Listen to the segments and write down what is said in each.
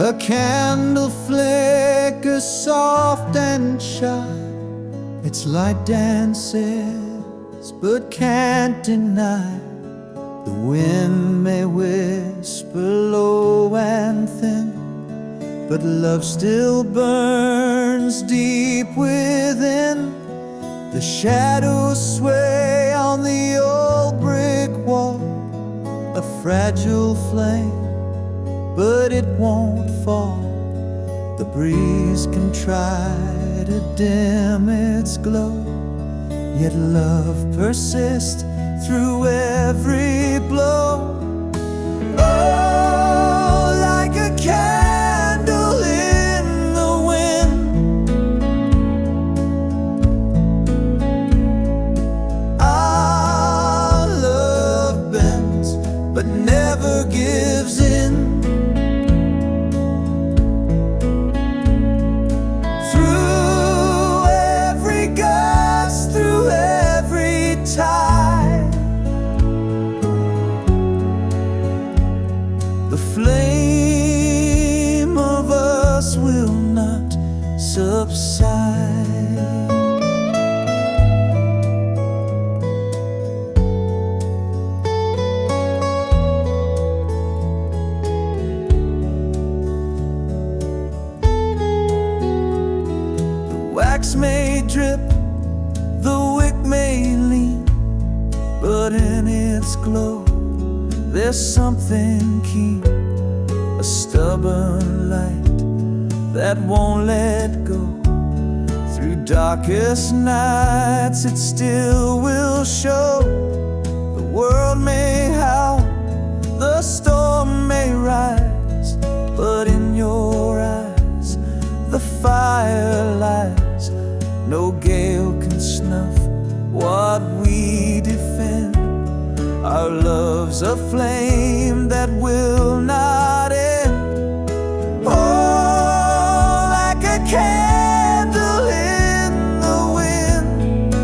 A candle flickers soft and shy. Its light dances but can't deny. The wind may whisper low and thin, but love still burns deep within. The shadows sway on the old brick wall, a fragile flame, but it won't fall. The breeze can try to dim its glow, yet love persists through every blow. Oh, like a candle in the wind, our love bends but never gives in. Through every gust, through every tide, the flame of us will not subside. The wax may drip, the wick may lean, but in its glow there's something keen, a stubborn light that won't let go. Through darkest nights it still will show. The world may howl, the storm may rise, but in your eyes the fire lies. No gale can snuff what we defend. Our love's a flame that will not end. Oh, like a candle in the wind,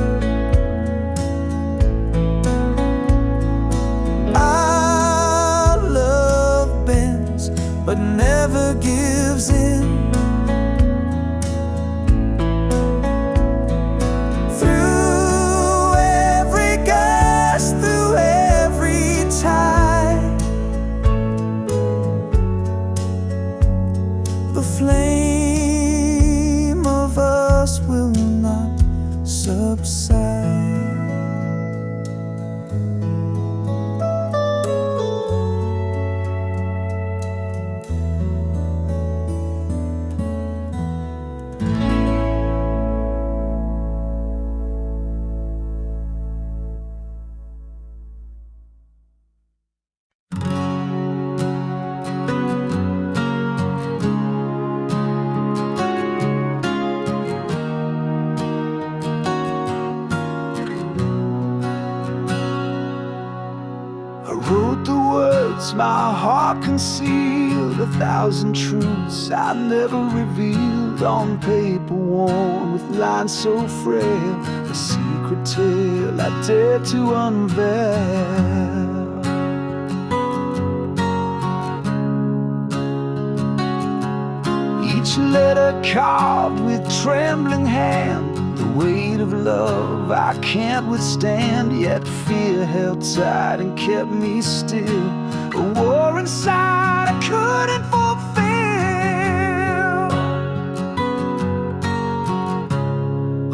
our love bends but never gives in. The flame of us will not subside. I wrote the words my heart concealed, 1,000 truths I never revealed, on paper worn with lines so frail, a secret tale I dared to unveil. Each letter carved with trembling hand, the weight of love I can't withstand, yet fear held tight and kept me still. A war inside I couldn't fulfill.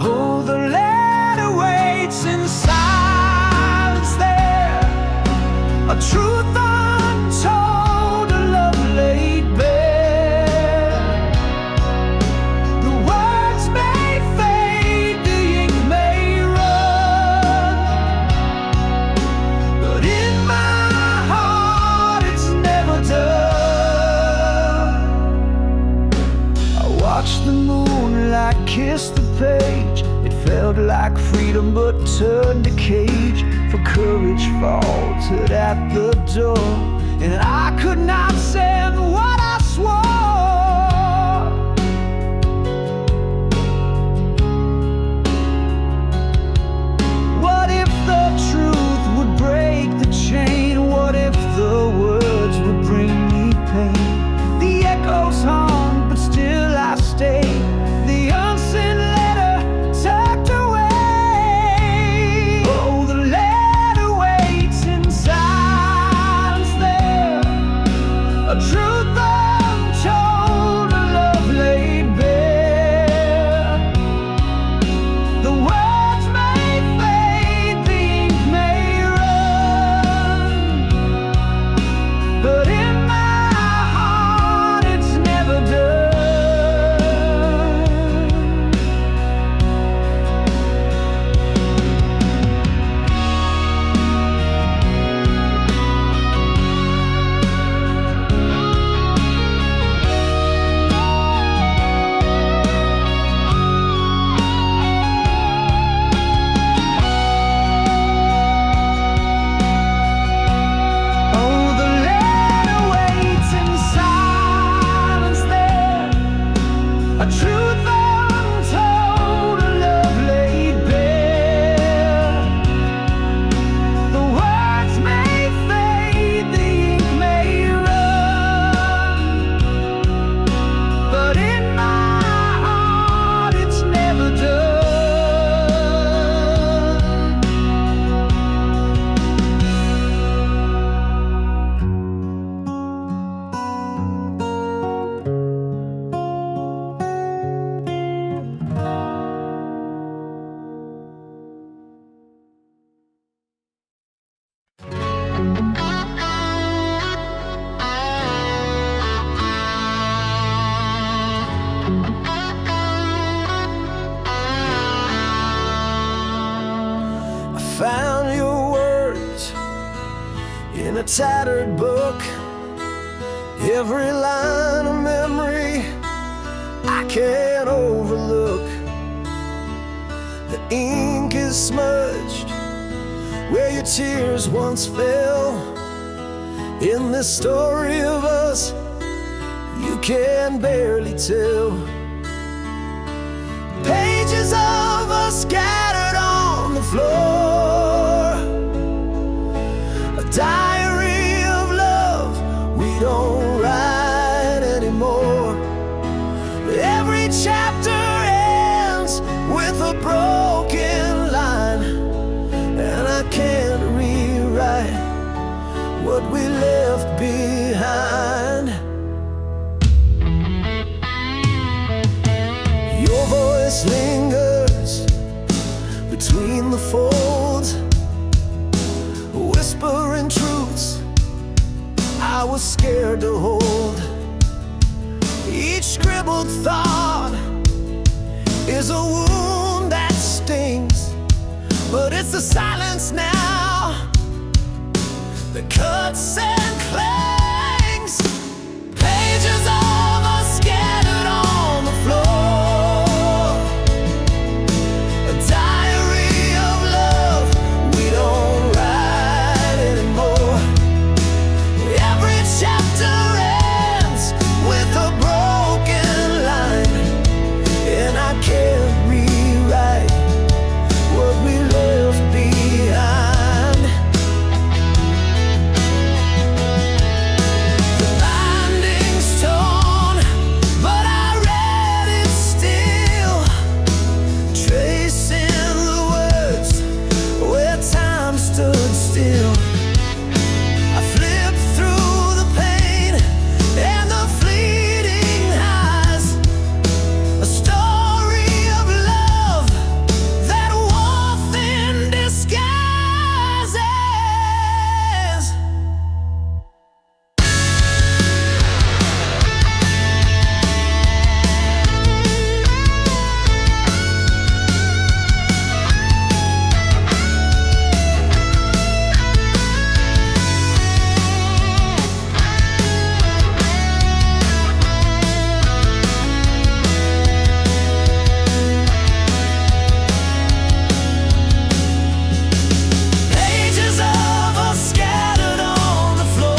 Oh, the letter waits in silence there, a truth untold, a love laid bare. The words may fade, the ink may run, but in my heart it's never done. I watched the moonlight kiss the page. It felt like freedom but turned to cage. For courage faltered at the door, and I could not send what I swore. What if the truth would break the chain? What if the words would bring me pain? The echoes a tattered book, every line a memory I can't overlook. The ink is smudged where your tears once fell. In this story of us you can barely tell. Pages of us scattered on the floor, a diary of love we don't write anymore. Every chapter ends with a broken line, and I can't rewrite what we left behind. Your voice lingers between the folds, whispering truths I was scared to hold. Each scribbled thought is a wound that stings, but it's the silence now that cuts and clangs. Pages of us scattered on the floor, a diary of love we don't write anymore. Every chapter ends with a broken line, and I can't rewrite what we left behind. The binding's torn, but I read it still, tracing the words where time stood still. I flipped through the pain and the fleeting highs, a story of love that warmth in disguises. Pages of us scattered on the floor,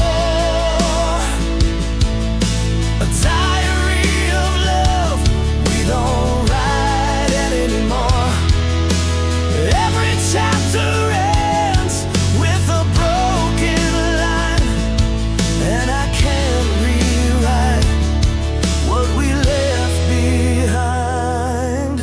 a diary of love we don't write anymore. Every chapter ends with a broken line, and I can't rewrite what we left behind.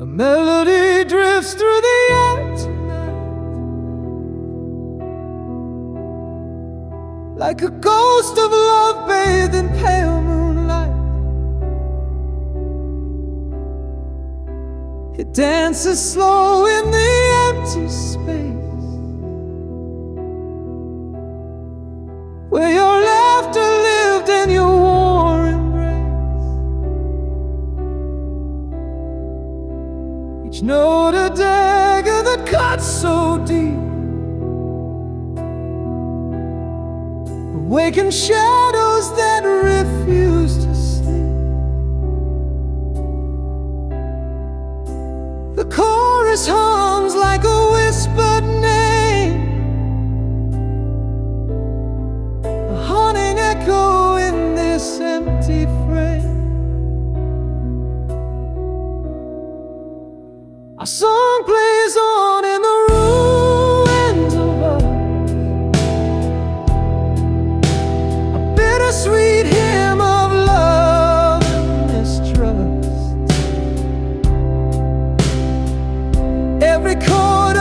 A melody drifts through the air tonight, like a ghost of love bathed in pale moonlight. It dances slow in the empty space where your laughter lived in your warm embrace. Each note a dagger that cuts so deep, awaken shadows that refuse to sleep. The chorus hums like a whispered name, a haunting echo in this empty frame. Our song plays on in the ruins of us, a bittersweet hymn of love and mistrust. Every chord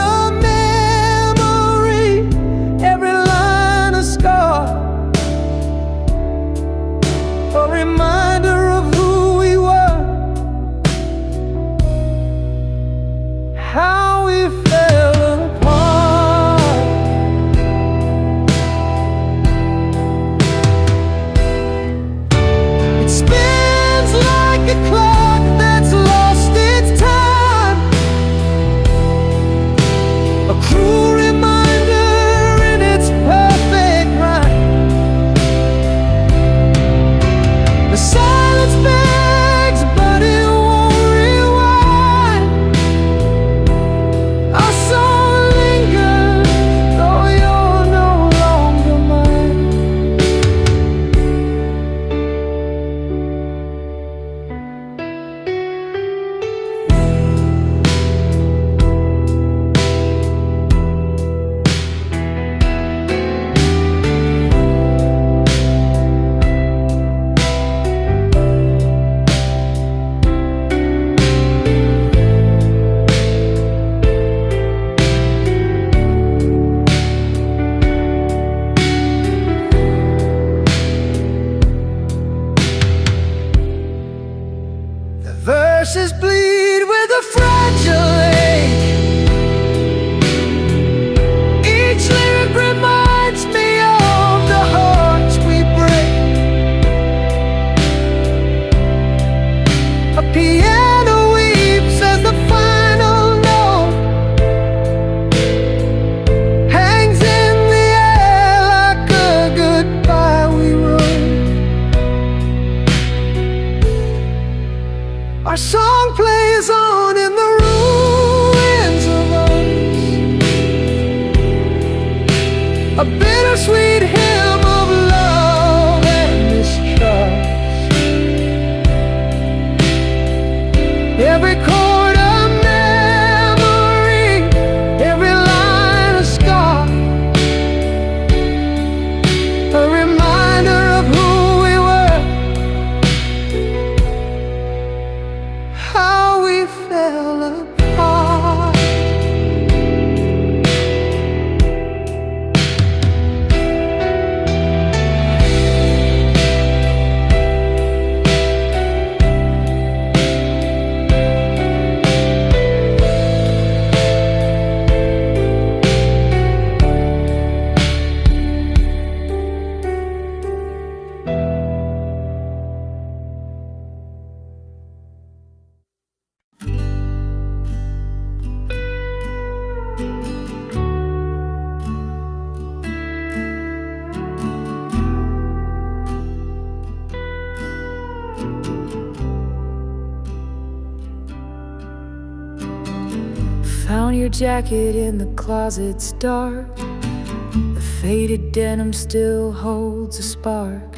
Found your jacket in the closet's dark. The faded denim still holds a spark,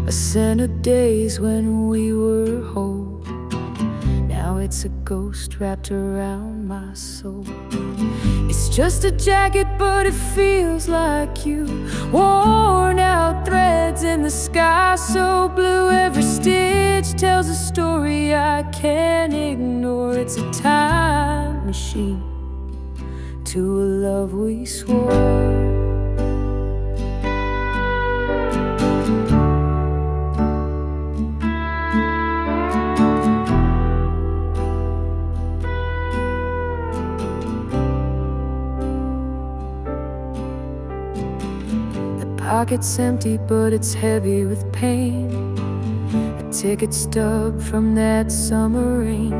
a scent of days when we were whole. Now it's a ghost wrapped around my soul. It's just a jacket, but it feels like you. Worn out threads in the sky so blue. Every stitch tells a story I can't ignore. It's a time machine to a love we swore. Pocket's empty, but it's heavy with pain. A ticket stub from that summer rain.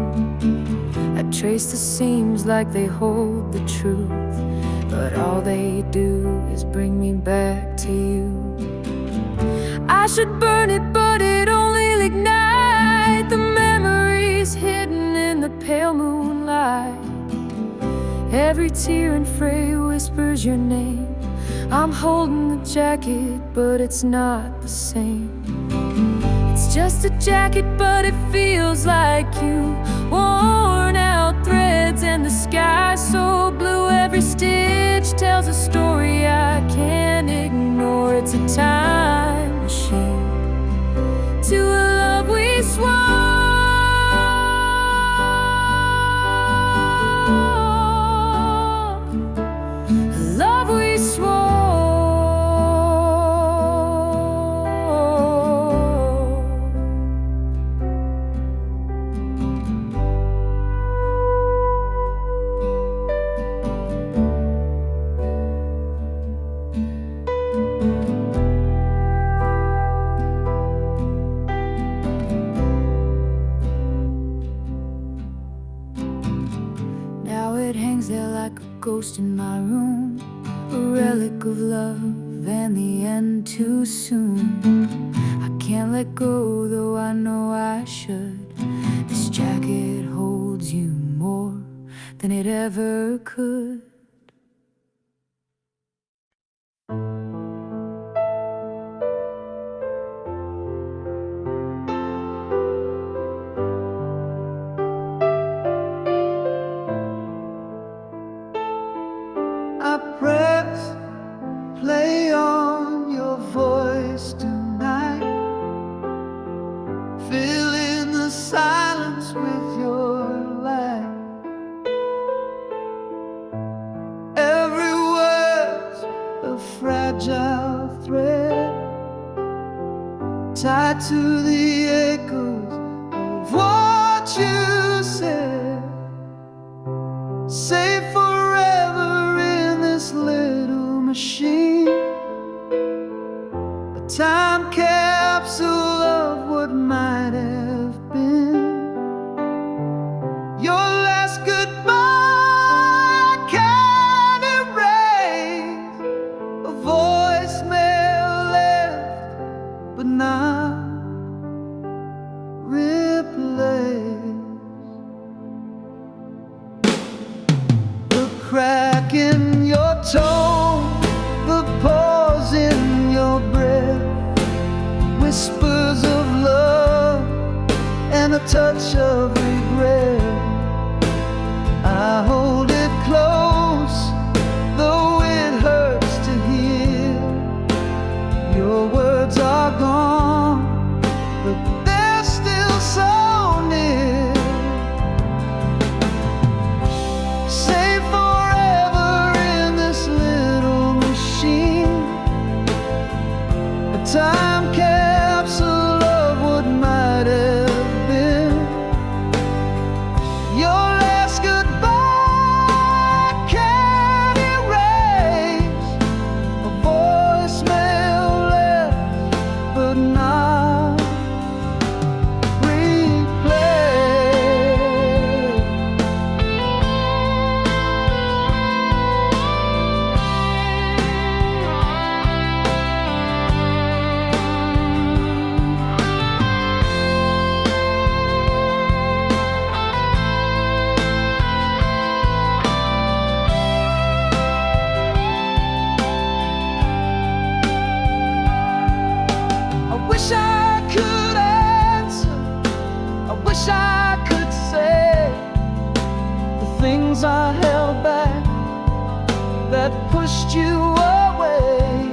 I trace the seams like they hold the truth, but all they do is bring me back to you. I should burn it, but it only ignite the memories hidden in the pale moonlight. Every tear and fray whispers your name. I'm holding the jacket, but it's not the same. It's just a jacket, but it feels like you. Worn out threads and the sky so blue. Every stitch tells a story I can't ignore. It's a time machine to a love we swore. It hangs there like a ghost in my room, a relic of love and the end too soon. I can't let go, though I know I should. This jacket holds you more than it ever could. I press play on your voice tonight, filling the silence with your light. Every word's a fragile thread, tied to the echoes of what you said. Safe forever in this little machine, a time capsule of what might have been. Your last goodbye can't erase a voicemail left but not replaced. The crack in your tone, the pause in your breath, whispers of love and a touch of regret. I hold it close, though it hurts to hear. Your words are gone, but they're still so near. Safe forever in this little machine, a time capsule of what might have been. Your last goodbye can't erase a voicemail left but not replaced. things I held back that pushed you away.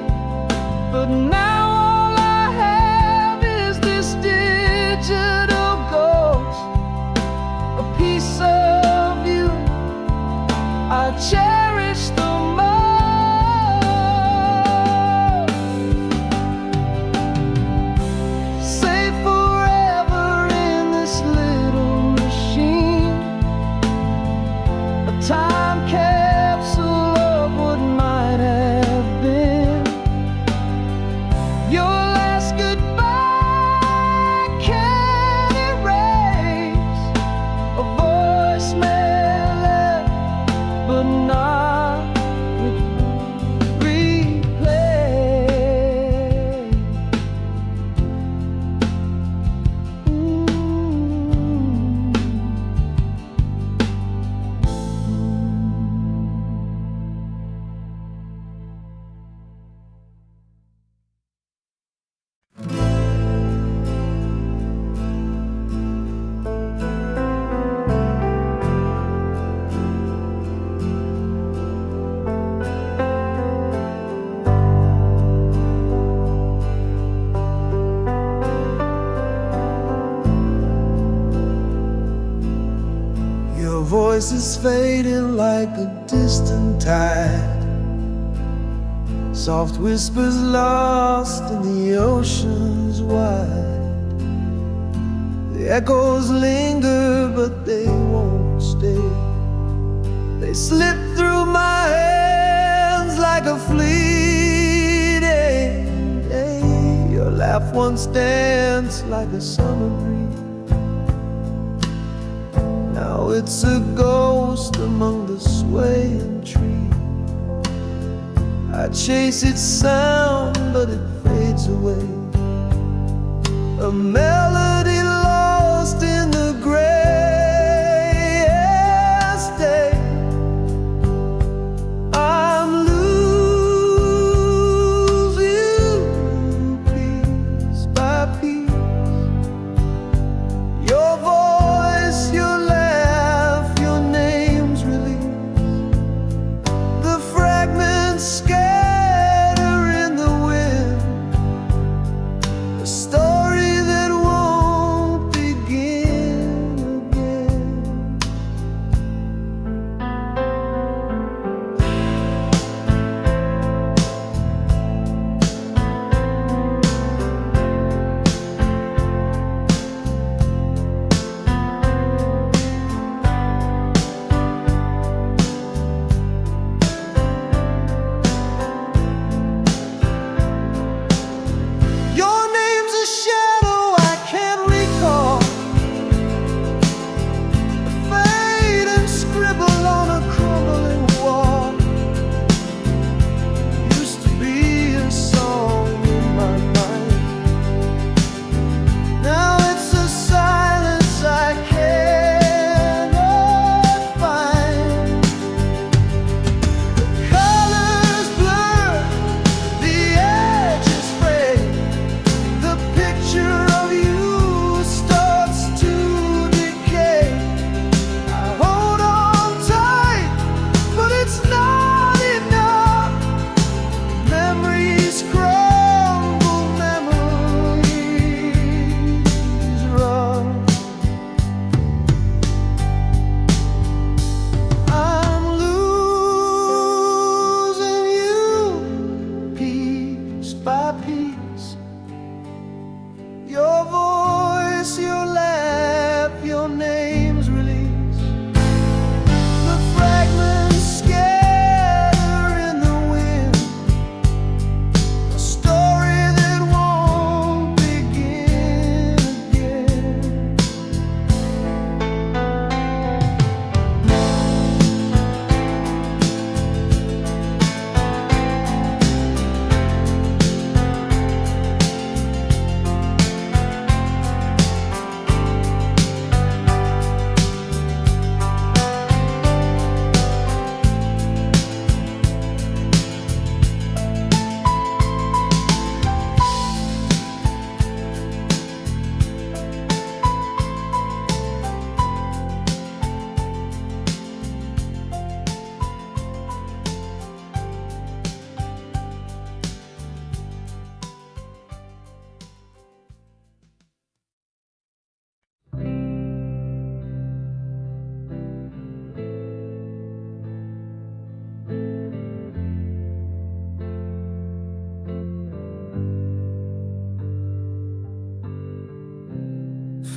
But now all I have is this digital ghost, a piece of you I cherish the most. Say forever in this little machine, a time capsule of what might have been. Your last goodbye can't erase a voicemail left, but not with replay. Your voice is fading like a distant tide, soft whispers lost in the oceans wide. The echoes linger, but they won't stay. They slip through my hands like a fleeting day. Your laugh once danced like a summer breeze. Now it's a ghost among the swaying trees. I chase its sound, but it fades away. A melody lost in the grayest day. I'm losing you piece by piece. Your voice, your laugh, your name's released. The fragments scatter in the wind. A story that won't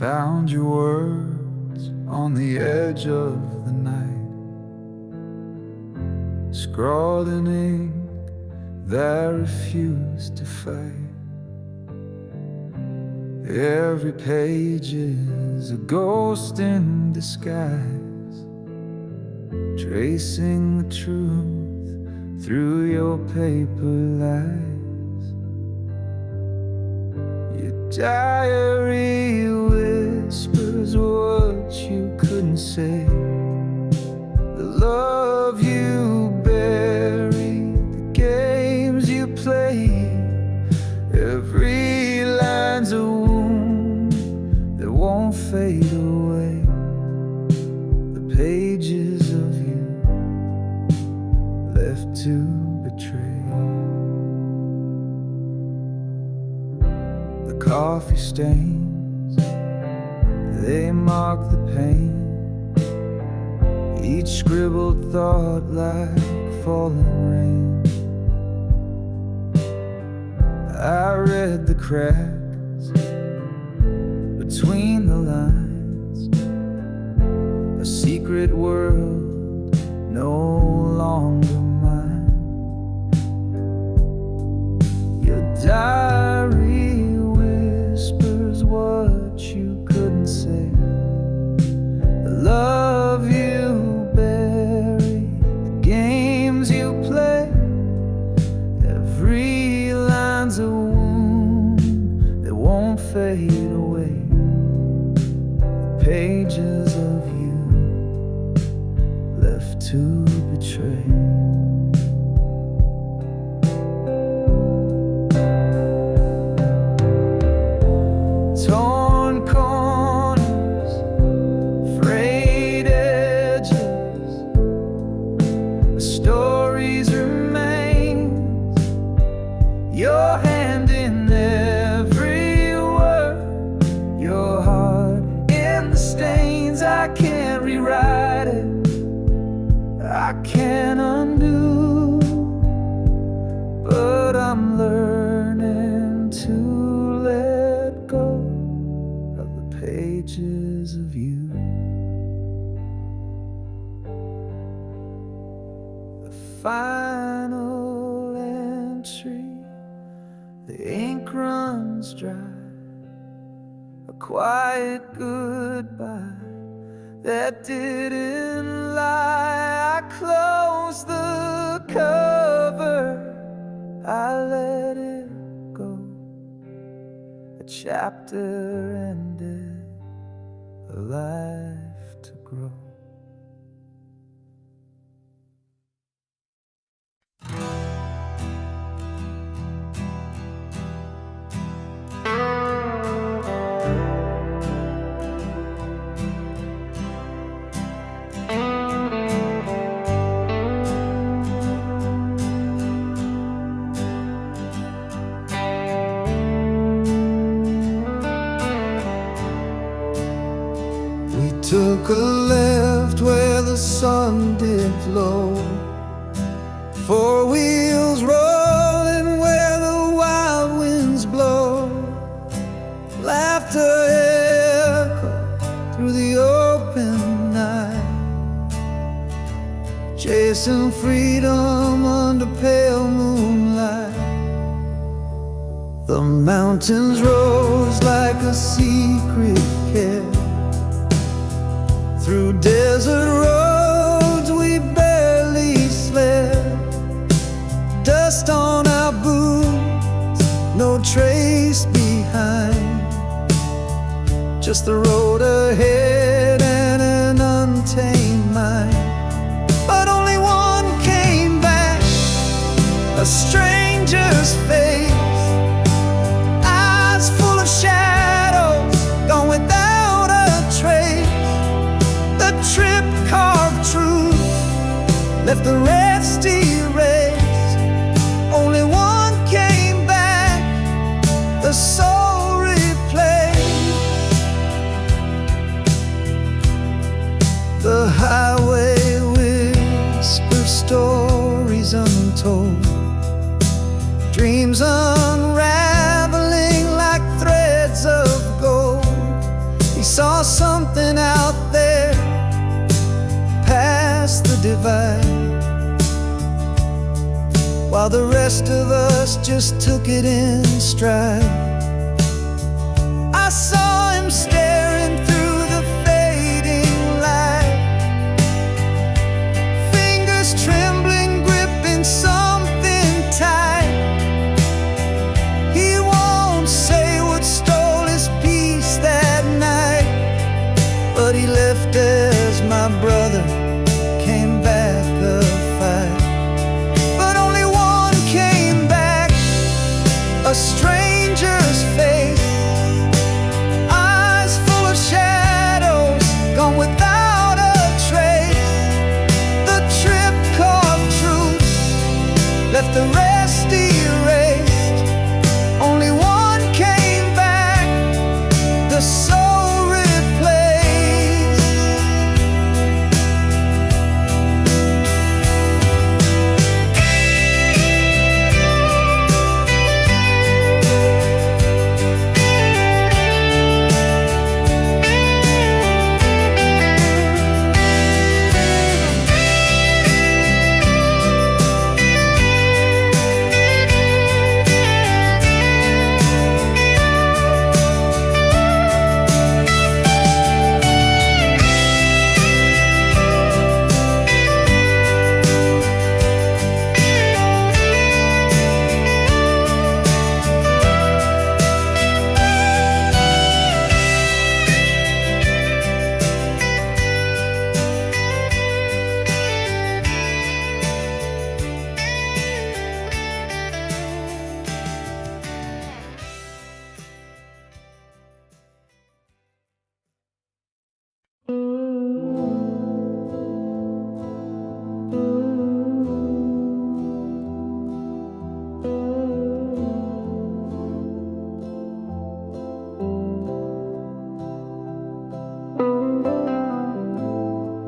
Found your words on the edge of the night, scrawled in ink that refused to fade. Every page is a ghost in disguise, tracing the truth through your paper lies. Your diary whispers what you couldn't say, the love you buried, the games you played. Every line's a wound that won't fade away, the pages of you left to betray. The coffee stains, they mark the pain, each scribbled thought like falling rain. I read the cracks between the lines, a secret world no longer mine. Your diary whispers what you couldn't say, the love you buried, the games you play. Every line's a wound that won't fade away, the pages of you left to betray. Torn corners, frayed edges, the stories remain, your hand in every word, your heart in the stains. I can't rewrite it, I can't undo, but I'm learning to let go of the pages of you. The final entry, the ink runs dry, a quiet goodbye that didn't lie. I closed the cover, I let it go. A chapter ended, a life to grow. Took a left where the sun dipped low, four wheels rolling where the wild winds blow. Laughter echoed through the open night, chasing freedom under pale moonlight. The mountains rose like a secret care, through desert roads we barely slept. Dust on our boots, no trace behind, just the road ahead and an untamed mind. But only one came back, a stranger's face, eyes full of shadows, gone without a trace. The trip carved truth, left the rest erased. Only one came back, the soul replaced. The highway whispers stories untold, dreams unraveling like threads of gold. crossed the divide, while the rest of us just took it in stride. I saw him staring through the fading light, fingers trembling, gripping something tight. He won't say what stole his peace that night, but he left as my brother came back a fight. But only one came back, a stranger's face, eyes full of shadows, gone without a trace. The trip called truth left the rest erased. Only one came back, the soul replaced.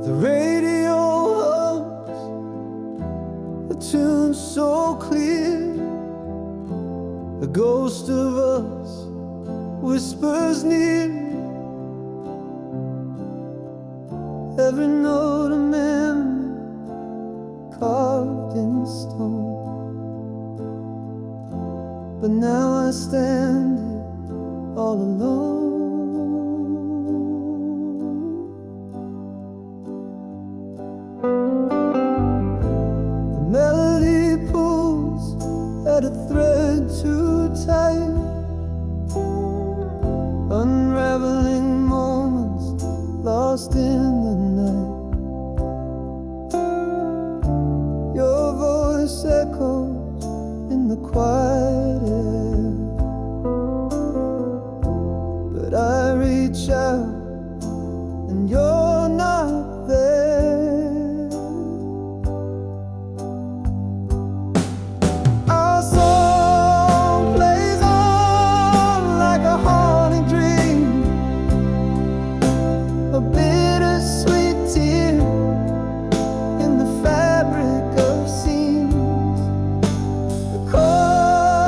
The radio hums a tune so clear, the ghost of us whispers near. Every note a memory carved in stone. But now I stand here all alone. The melody pulls at a thread too tight, unraveling moments lost in the night. Your voice echoes in the quiet air, but I reach out and you're not there. Our song plays on like a haunting dream, a bittersweet tear in the fabric of seams. The chorus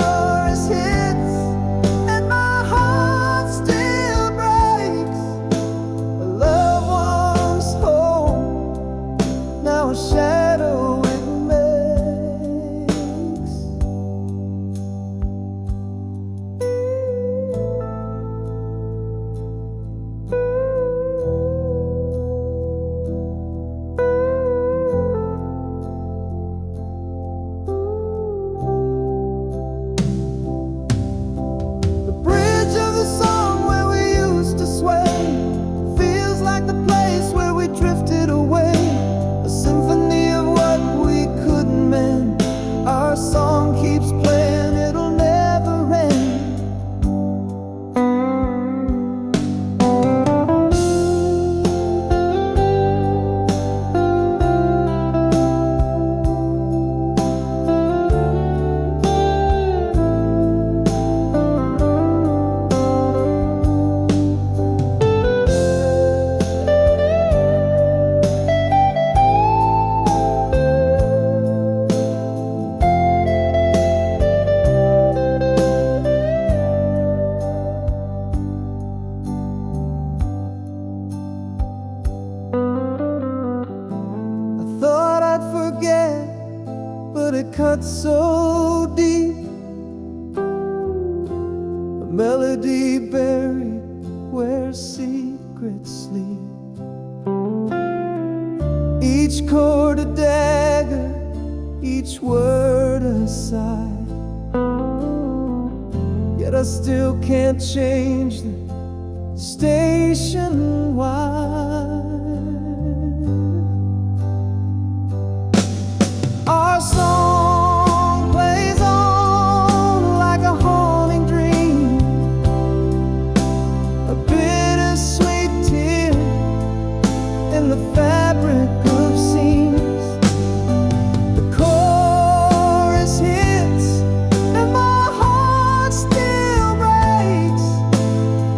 I'd forget, but it cuts so deep. A melody buried where secrets sleep. Each chord a dagger, each word a sigh. Yet I still can't change the station wide. Our song plays on like a haunting dream, a bittersweet tear in the fabric of scenes. The chorus hits and my heart still breaks.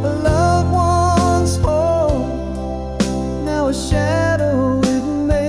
A loved one's home, now a shadow it makes.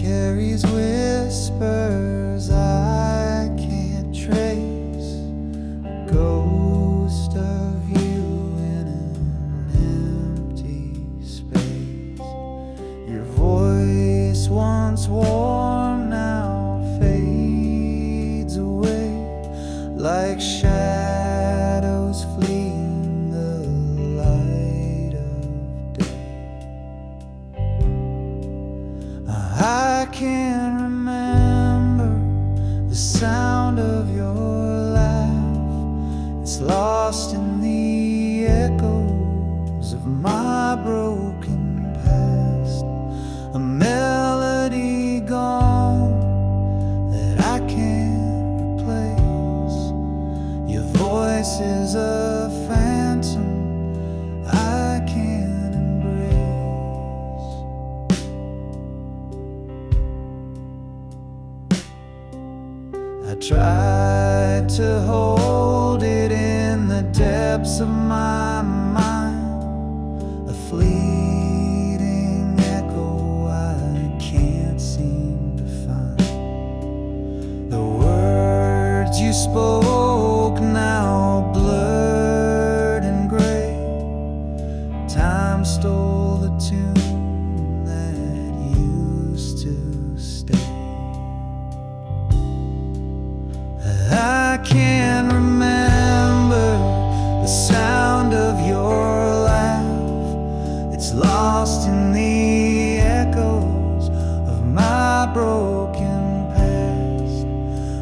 Carries whispers I can't trace, a ghost of you in an empty space. Your voice once warm now fades away, like shadows fleeing the light of day. I can't remember the sound of your laugh. It's lost in the echoes of my broken past. A melody gone that I can't replace. Your voice is a phantom I can't embrace. I tried to hold it in the depths of my mind, a fleeting echo I can't seem to find. The words you spoke now blurred and gray. Time stole the tune that used to stay. I can't remember the sound of your laugh. It's lost in the echoes of my broken past.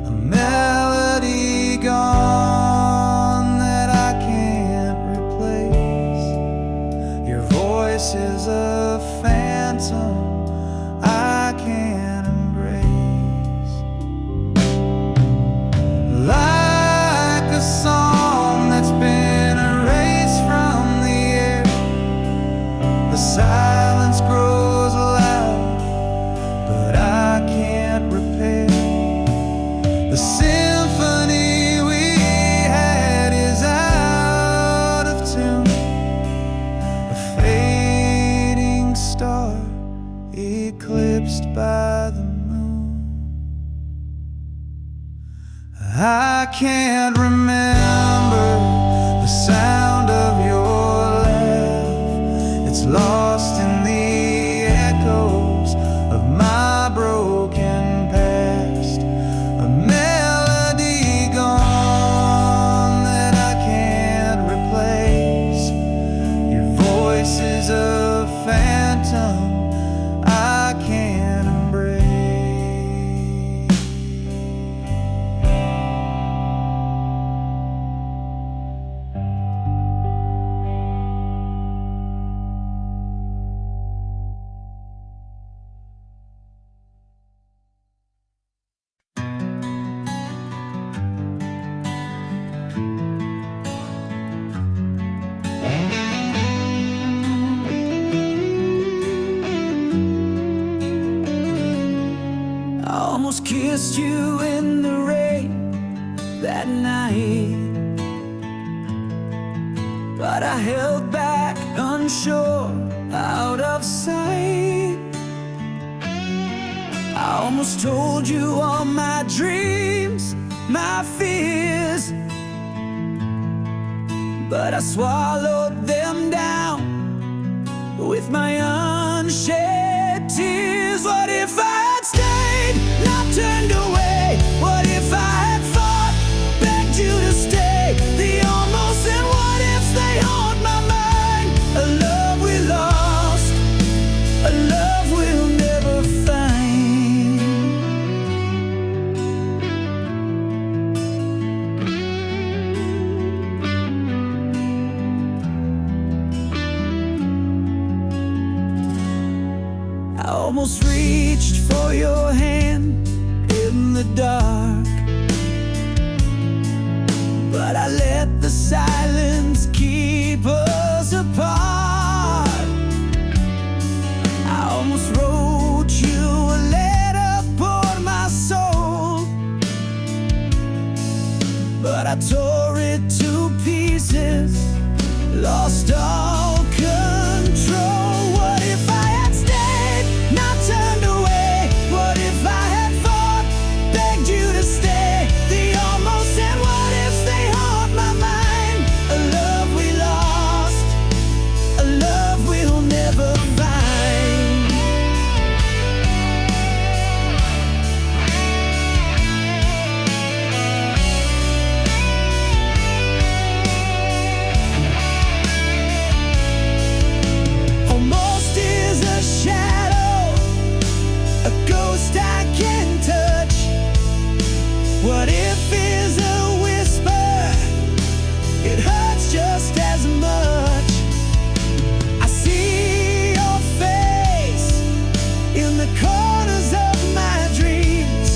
A melody gone that I can't replace. Your voice is a phantom I can't embrace. Like a song that's been erased from the air, the silence grows loud, but I can't repair. The symphony we had is out of tune, a fading star eclipsed by the moon. I can't remember the sound of your laugh. It's lost in the echoes of my broken past. A melody gone that I can't replace. Your voice is a phantom I can't embrace. almost kissed you in the rain that night, but I held back, unsure, out of sight. I almost told you all my dreams, my fears, but I swallowed them down with my unshed tears. What if I had stayed, not turned away? What if I had fought, begged you to stay? The almost and what ifs, they haunt my mind. A love we lost, a love we'll never find. I almost reached for your hand in the dark, but I let the silence keep us apart. I almost wrote you a letter for my soul, but I tore it to pieces, lost all control. What if I had stayed, not turned away? What if I had fought, begged you to stay? The almost and what ifs, they haunt my mind. A love we lost, a love we'll never find. Almost is a shadow, a ghost I can't touch. What if is a whisper, it hurts just as much. I see your face in the corners of my dreams,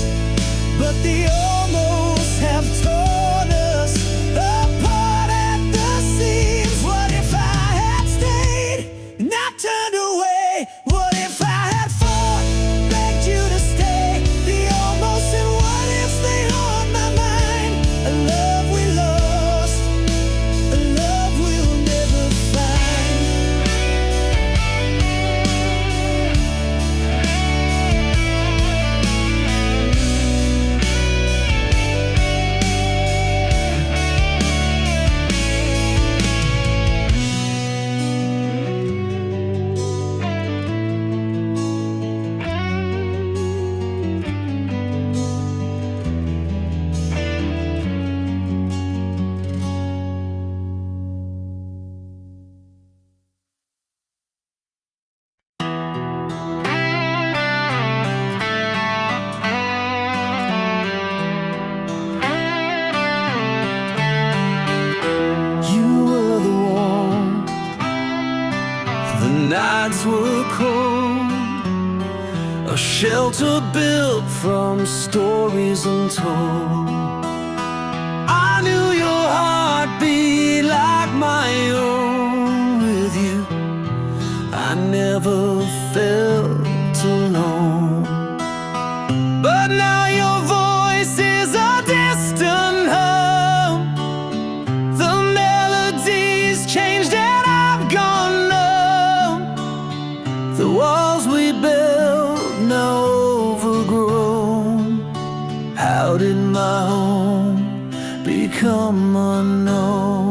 but the almost have torn us apart at the seams. What if I had stayed, not turned away? What if I had fought, begged you to stay? The almost and what ifs, they haunt my mind. A love we lost, a love we'll never find. You were the warmth, the nights were cold, a shelter built from stories untold. I knew your heart beat like my own. With you, I never felt alone. But now your voice is a distant hum. The melody's changed and I've gone numb. The walls we built now overgrown. How did my home become unknown?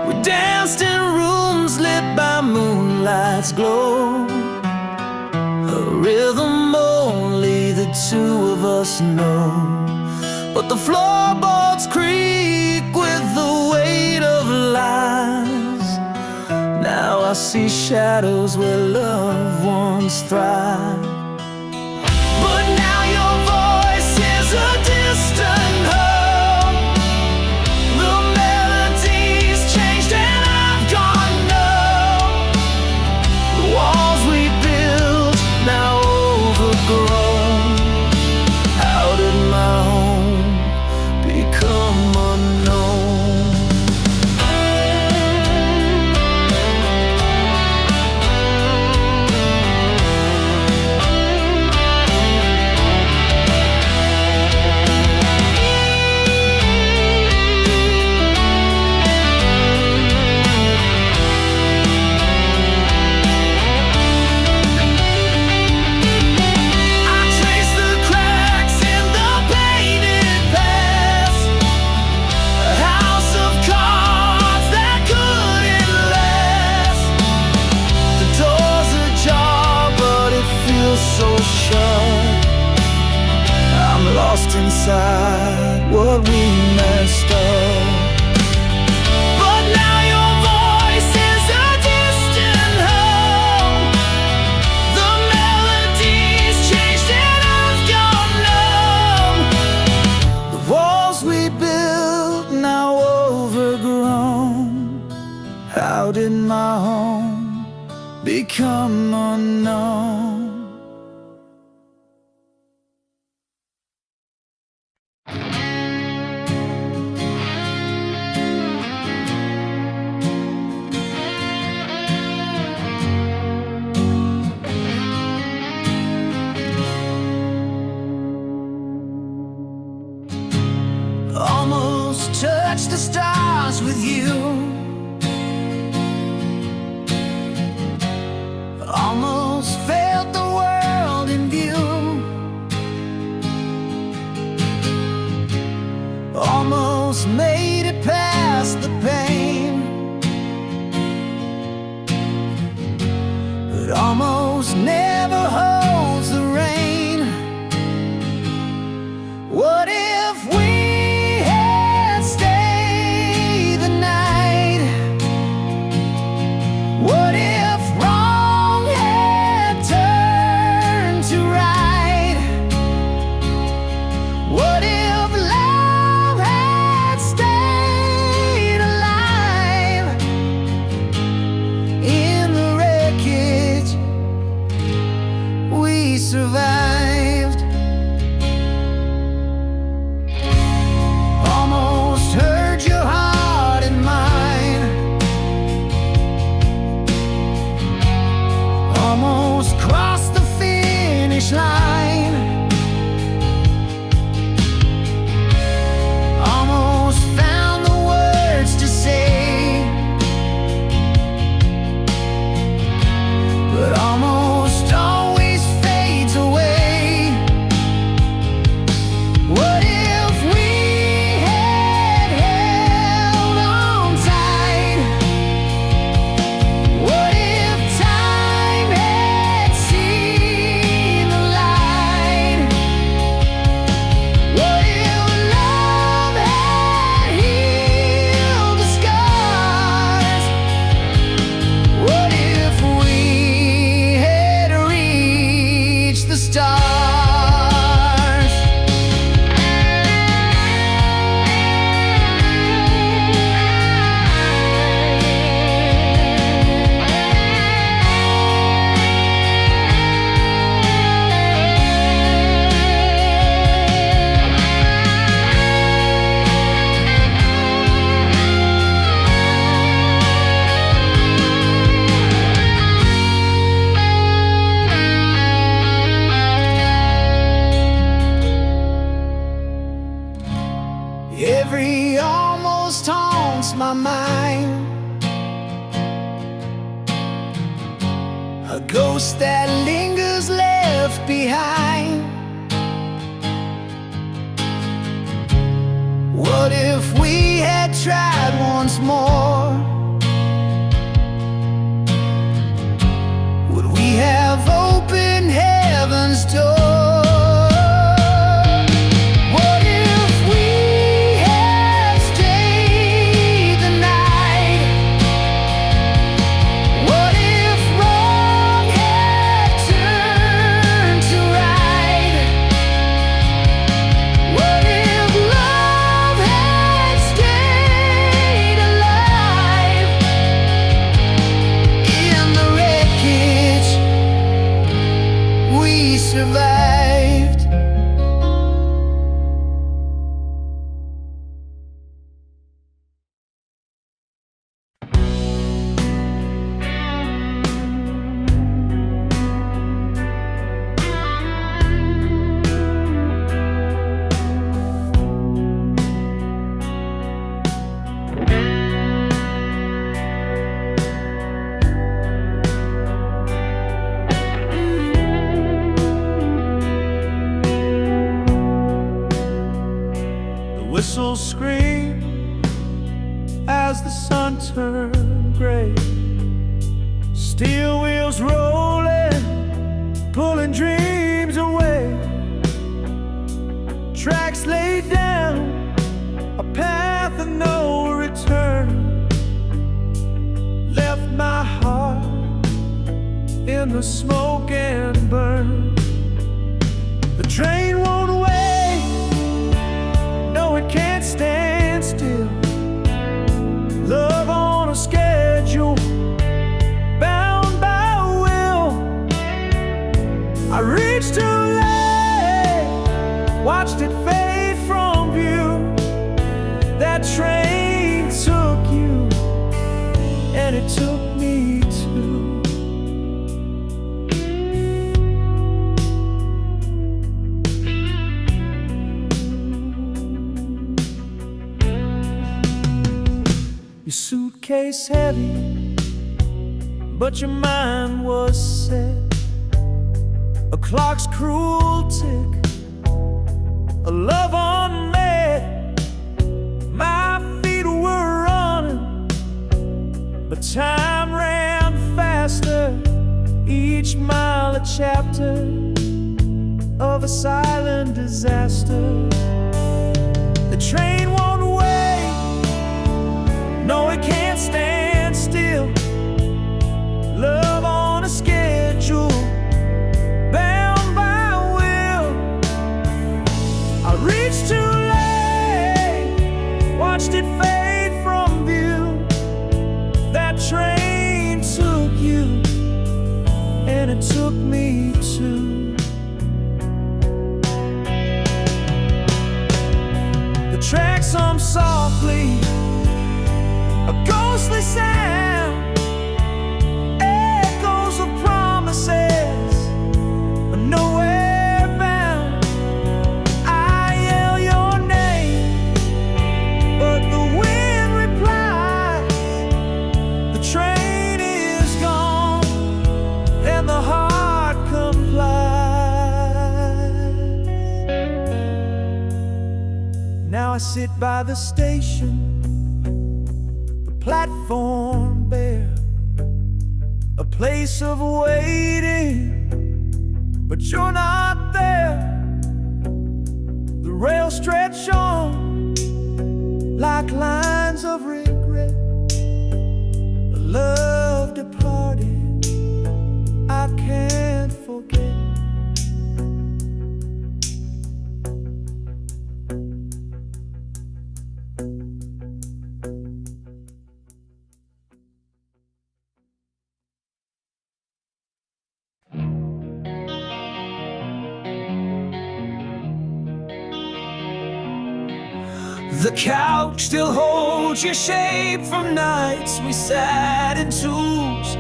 We danced in rooms lit by moonlight's glow, a rhythm only the two of us know. But the floorboards creak with the weight of lies. Now I see shadows where love once thrived. But now your voice is a distant hum. The melody's changed and I've gone numb. The walls we built now overgrown. How did my home become aside what we messed up. But now your voice is a distant hum. The melody's changed and I've gone numb. The walls we built now overgrown. How did my home become unknown? Almost touched the stars with you. Almost felt the world in view. Almost made it past the pain. But almost never holds the rain. What if we had stayed the night? What if wrong had turned to right? What if love had stayed alive? In the wreckage we survived. Almost heard your heart in mine. Almost crossed the finish line. Almost found the words to say. But almost always fades away. What if we had held on tight? What if time had seen the light? What if love had healed the scars? What if we had reached the stars? Every almost haunts my mind. A ghost that lingers left behind. What if we had tried once more? Would we have opened heaven's door? What if we had stayed the night? What if wrong had turned to right? What if love had stayed alive? In the wreckage we survived. Whistles scream as the sun turned gray. Steel wheels rolling, pulling dreams away. Tracks in the smoke and burn. The train won't wait, no, it can't stand still. Love on a schedule, bound by will. I reached too late, watched it fade from view. That train took you, and it took me too. Your suitcase heavy, but your mind was set. A clock's cruel tick, a love unmet. My feet were running, but time ran faster. Each mile a chapter of a silent disaster. The train won't wait, no, it can't stand still. Love on a schedule, bound by will. I reached too late, watched it fade from view. That train took you, and it took me too. The tracks hum softly, a ghostly sound, echoes of promises, but nowhere bound. I yell your name, but the wind replies. The train is gone, and the heart complies. Now I sit by the station, platform bare, a place of waiting, but you're not there. The rails stretch on like lines of regret. A love departed, I can't forget. The couch still holds your shape from nights we sat in twos.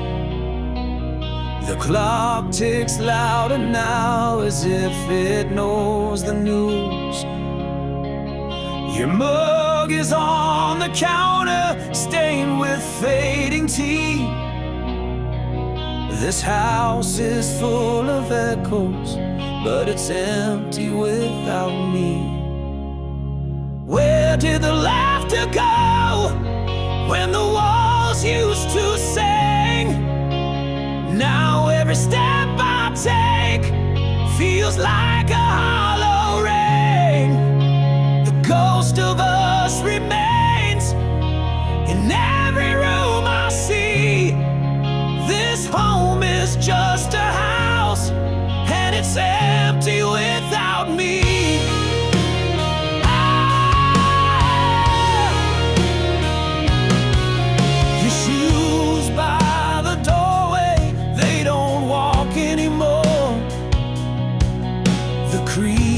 The clock ticks louder now as if it knows the news. Your mug is on the counter, stained with fading tea. This house is full of echoes, but it's empty without me. Where did the laughter go when the walls used to sing? Now every step I take feels like a hollow ring. The ghost of us remains in every room I see. This home is just a house, and it's empty without me. Creep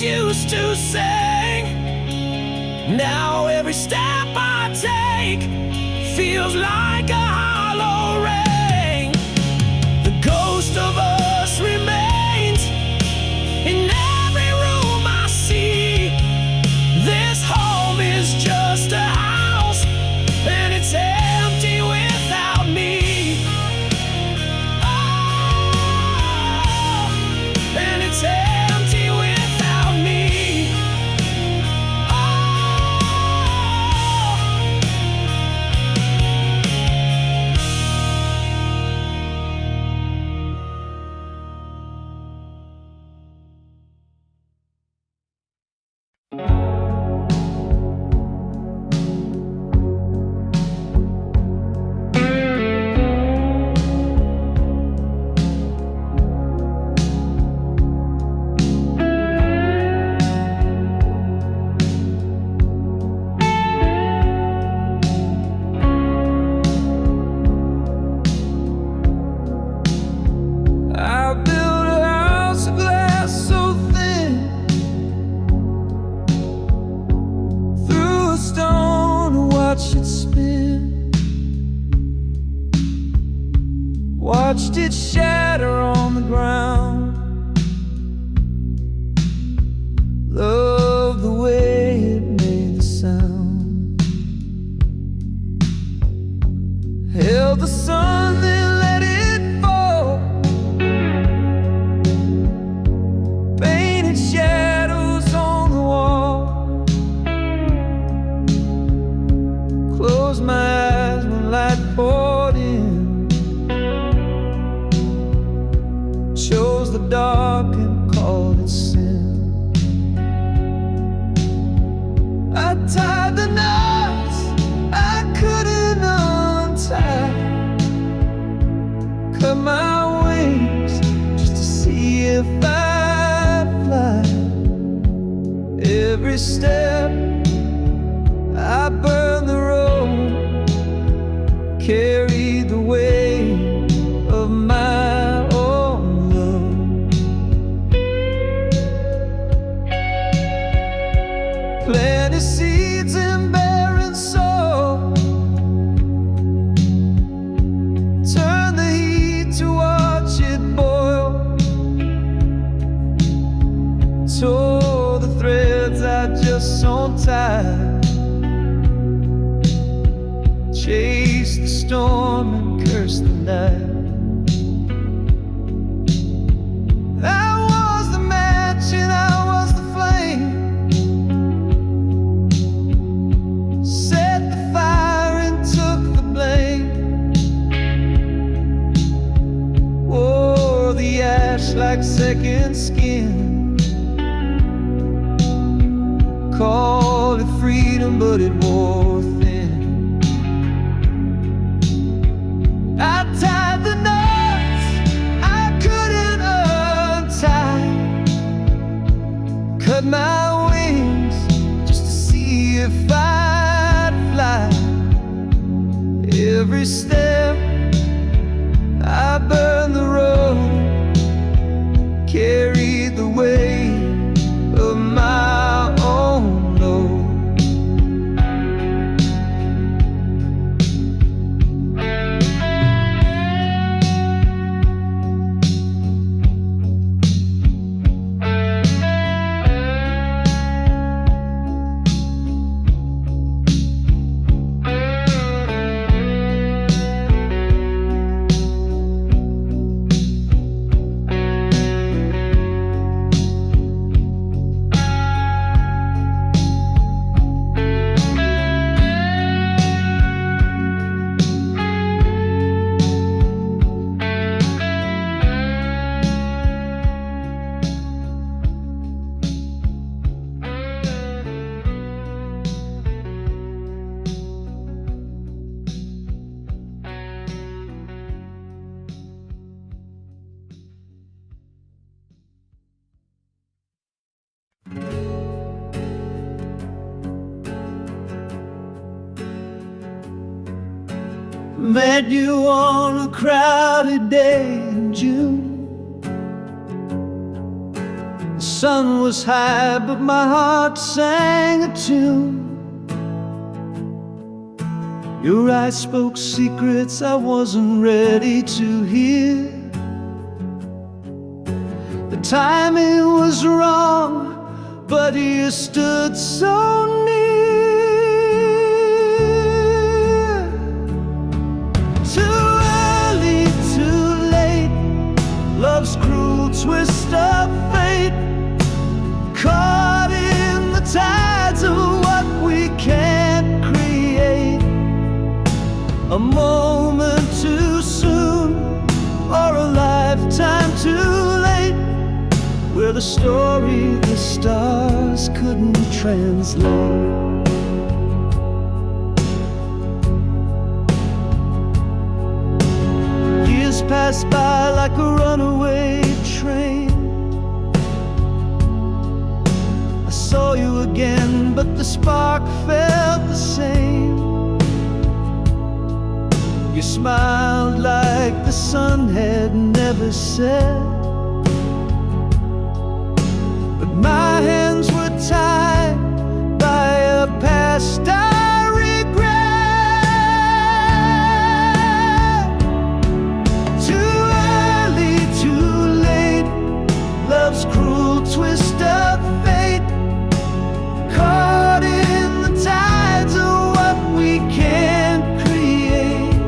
songs used to sing. Now every step I take feels like a hollow ring. The ghost of us remains in every room I see. This home is just a house, and it's empty without me. Oh, and it's empty without me. I built a house of glass so thin, threw a stone to watch it spin, watched it shatter on the ground. Loved the way it made the sound. Held the sun, then let it fall. Painted shadows on the wall. Closed my eyes when light poured in. Chose the dark and called it sin. I tied the knots I couldn't untie. Cut my wings just to see if I'd fly. Every step I burned the road, carried the weight of my own love. Planted seeds in barren soil, turn the heat to watch it boil. Tore the threads I just sewn tight, chased the storm and cursed the night. I was the match and I was the flame, set the fire and took the blame. Wore the ash like second skin. Called it freedom, but it wore thin. I tied the knots I couldn't untie. Cut my wings just to see if I'd fly. Every step I burned the road, carried the weight of my own load. Met you on a crowded day in June. sun was high, but my heart sang a tune. Your eyes spoke secrets I wasn't ready to hear. The timing was wrong, but you stood so near. Too early, too late, love's cruel twist of fate, caught in the tides of what we can't create. A moment too soon, or a lifetime too late, where the story the stars couldn't translate. Years passed by like a runaway train. I saw you again, but the spark felt the same. You smiled like the sun had never set, but my hands were tied by a past I regret. Too early, too late, love's cruel twist of fate, caught in the tides of what we can't create.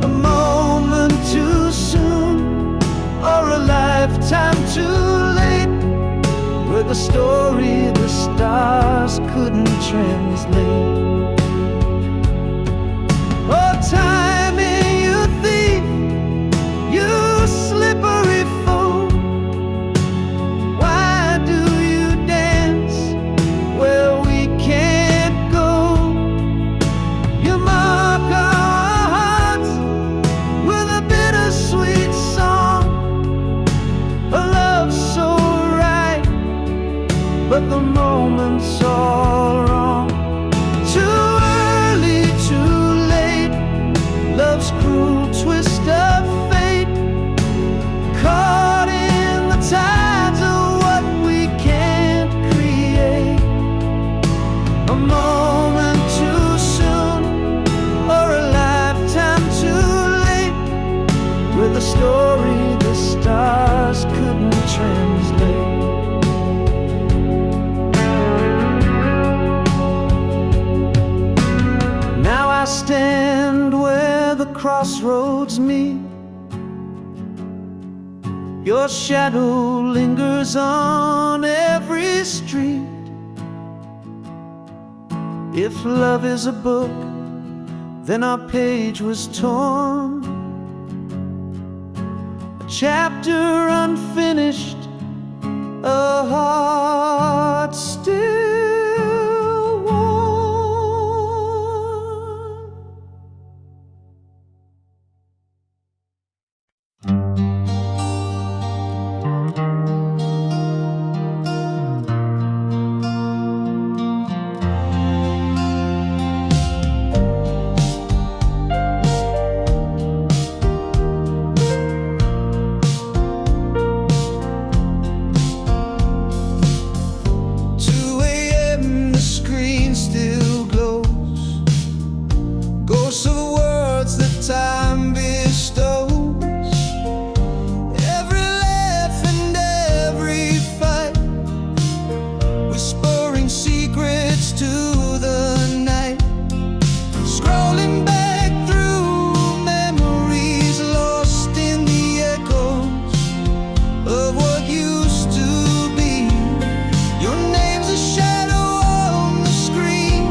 A moment too soon, or a lifetime too late, where the story the stars couldn't translate. Oh, timing, you thief, you slippery fool. Why do you dance where we can't go? You mark our hearts with a bittersweet song, a love so right, but the moment's all wrong. Too early, too late, love's cruel twist of fate, caught in the tides of what we can't create. A moment too soon, or a lifetime too late, with a story the stars couldn't translate. Now I stand where the crossroads meet. Your shadow lingers on every street. If love is a book, then our page was torn, a chapter unfinished, a heart still warm. Time bestows, every laugh and every fight, whispering secrets to the night, scrolling back through memories lost in the echoes of what used to be. Your name's a shadow on the screen,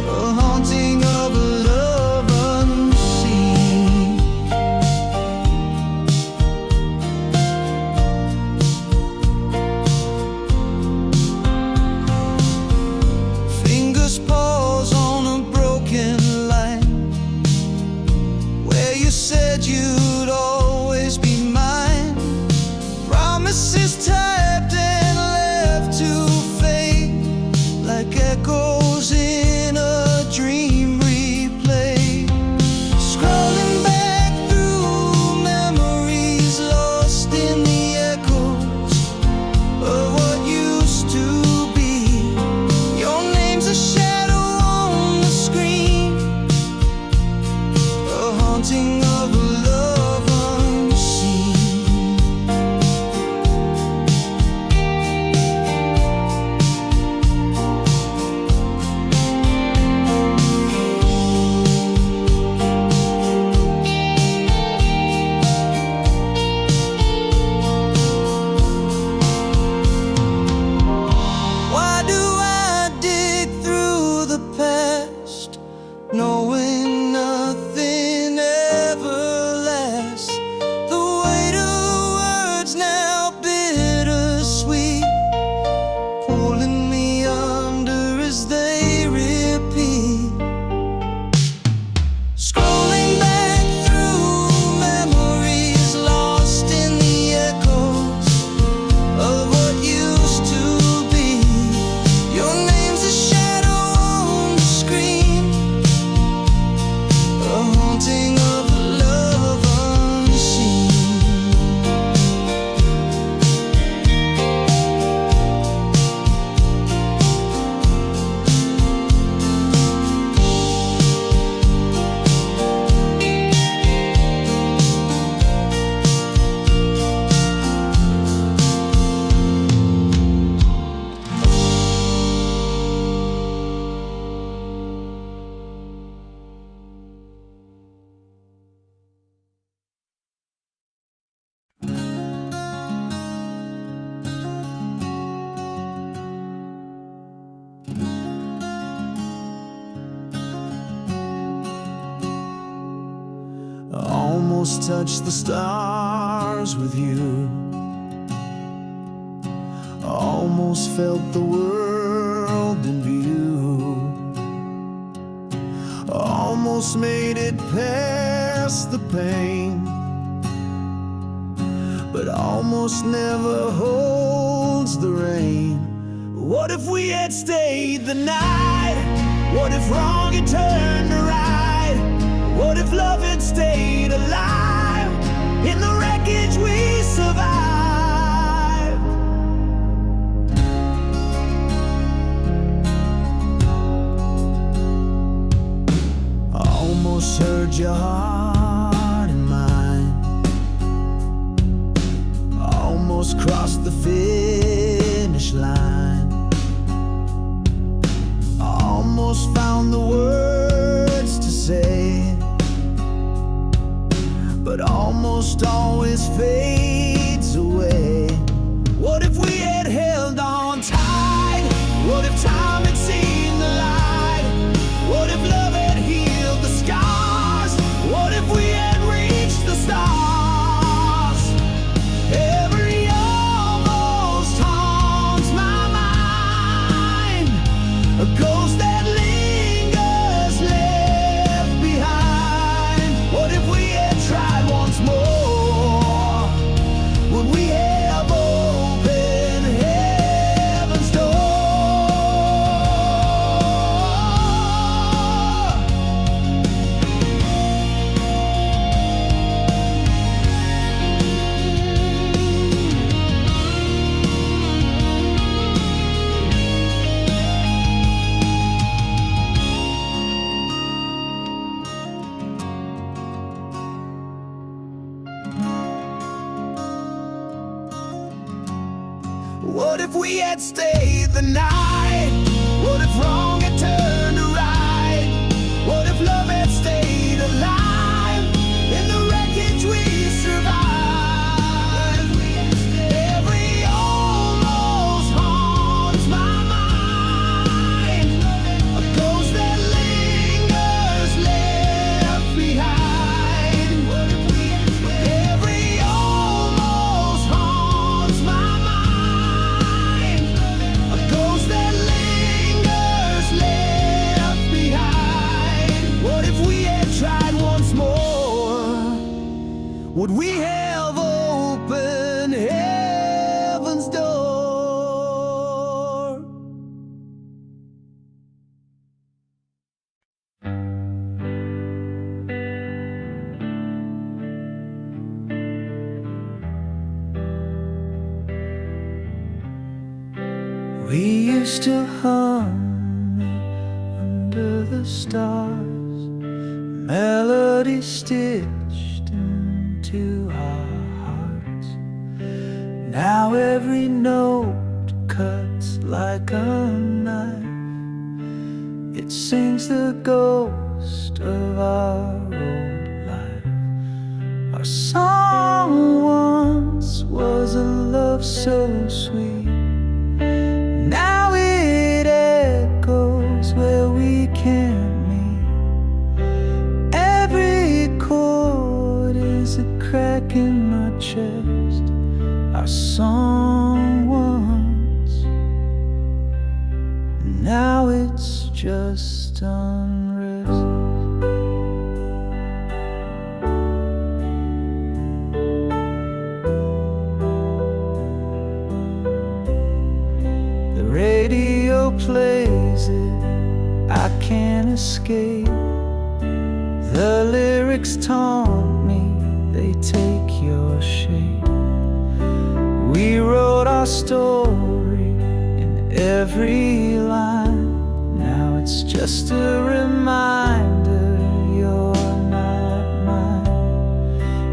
a haunting of a love unseen. Fingers pause on a broken line, where you said you'd always be mine. Promises typed and left to fade, like echoes in a dream replay. Scrolling back through memories lost in the echoes haunting of a love unseen. Why do I dig through the past, knowing nothing ever lasts? The weight of words now bittersweet, pulling me under as they repeat. Scrolling back through memories lost in the echoes of what used to be. Your name's a shadow on the screen, a haunting of a love unseen. I almost touched the stars with you. I almost felt the world in view. I almost made it past the pain, but almost never holds the rain. What if we had stayed the night? What if wrong had turned to right? What if love had stayed alive? In the wreckage we survived. I almost heard your heart in mine. I almost crossed the finish line. I almost found the words to say, but almost always fades away. What if we had held on tight? What if time had seen the light? What if love had healed the scars? What if we had reached the stars? Every almost haunts my mind, a ghost that lingers left behind. What if we had tried once more? Would we have opened heaven's door? What if we had stayed the night? What if wrong had turned to right? What if love had stayed alive? In the wreckage we survived. Every almost haunts my mind, a ghost that lingers left behind. Every almost haunts my mind, a ghost that lingers left behind. What if we had tried once more? Would we have opened heaven's door? We used to hum under the stars, melody stitched into our hearts. Now every note cuts like a knife. It sings the ghost of our old life. Our song once was a love so sweet. Now it echoes where we can't meet. Every chord is a crack in my chest. Our song once, now it's just unrest. The radio plays it, I can't escape. The lyrics taunt me, they take your shape. We wrote our story in every line. Now it's just a reminder you're not mine.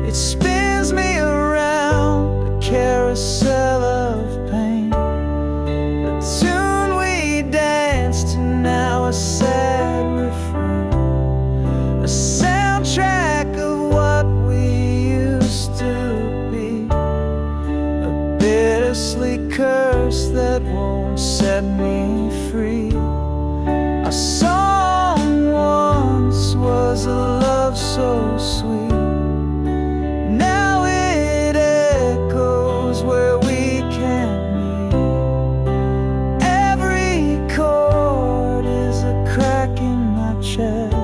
It spins me around a carousel of pain. The tune we danced to, now a sad refrain. A soundtrack of what we used to be. A bittersweet curse that won't set me free. A song once was a love so sweet. Now it echoes where we can't meet. Every chord is a crack in my chest.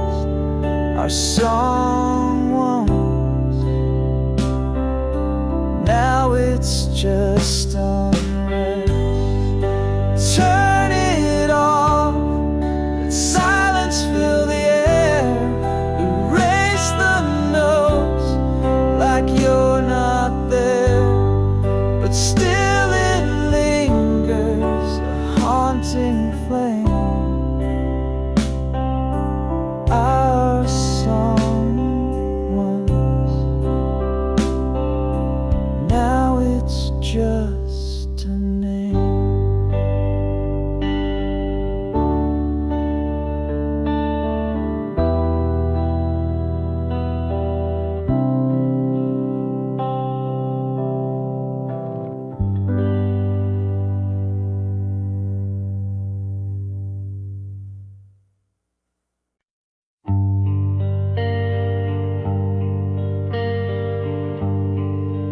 Our song once, now it's just unrest. Turn it off, let silence fill the air. Erase the notes like you're not there. But still it lingers, a haunting flame. Our song once, now it's just a name.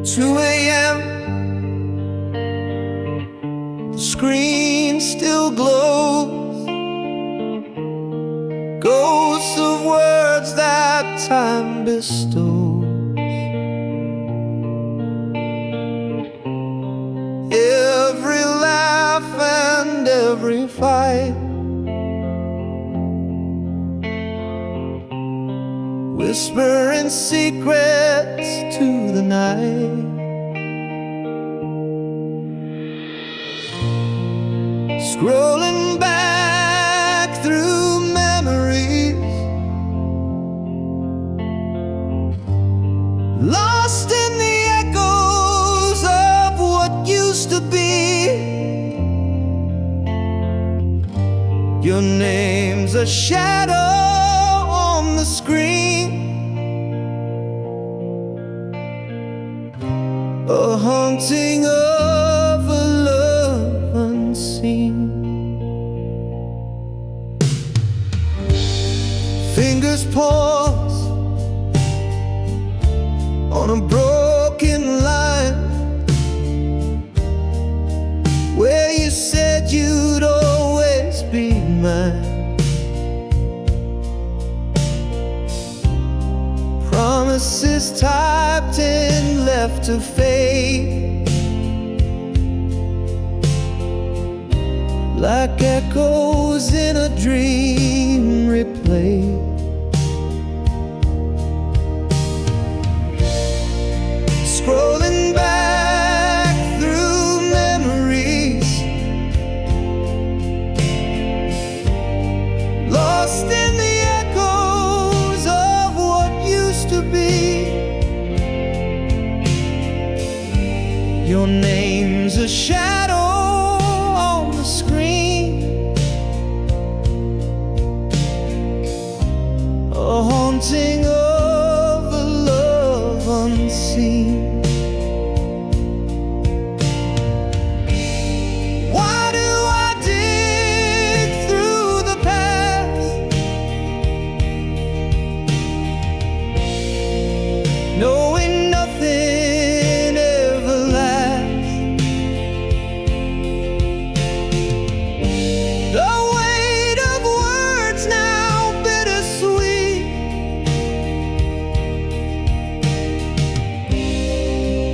Two a.m. The screen still glows. Ghosts of words that time bestows. Every laugh and every fight, whispering secrets to the night. Scrolling back through memories, lost in the echoes of what used to be. Your name's a shadow on the screen, a haunting of a love unseen. Fingers pause on a broken line where you said you'd always be mine. Promises typed in, left to fade, like echoes in a dream replayed. Scrolling back through memories, lost in the echoes of Your name's a shadow on the screen, a haunting of a love unseen. Why do I dig through the past, knowing nothing ever lasts? The weight of words now bittersweet,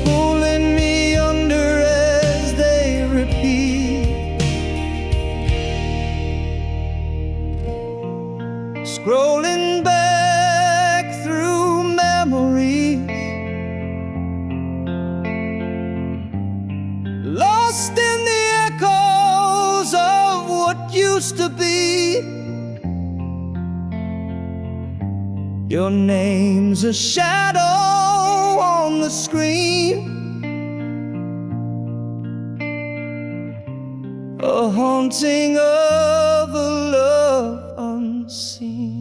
pulling me under as they repeat. Scrolling back through memories, lost in the echoes of what used to be. Your name's a shadow on the screen, a haunting of a love unseen.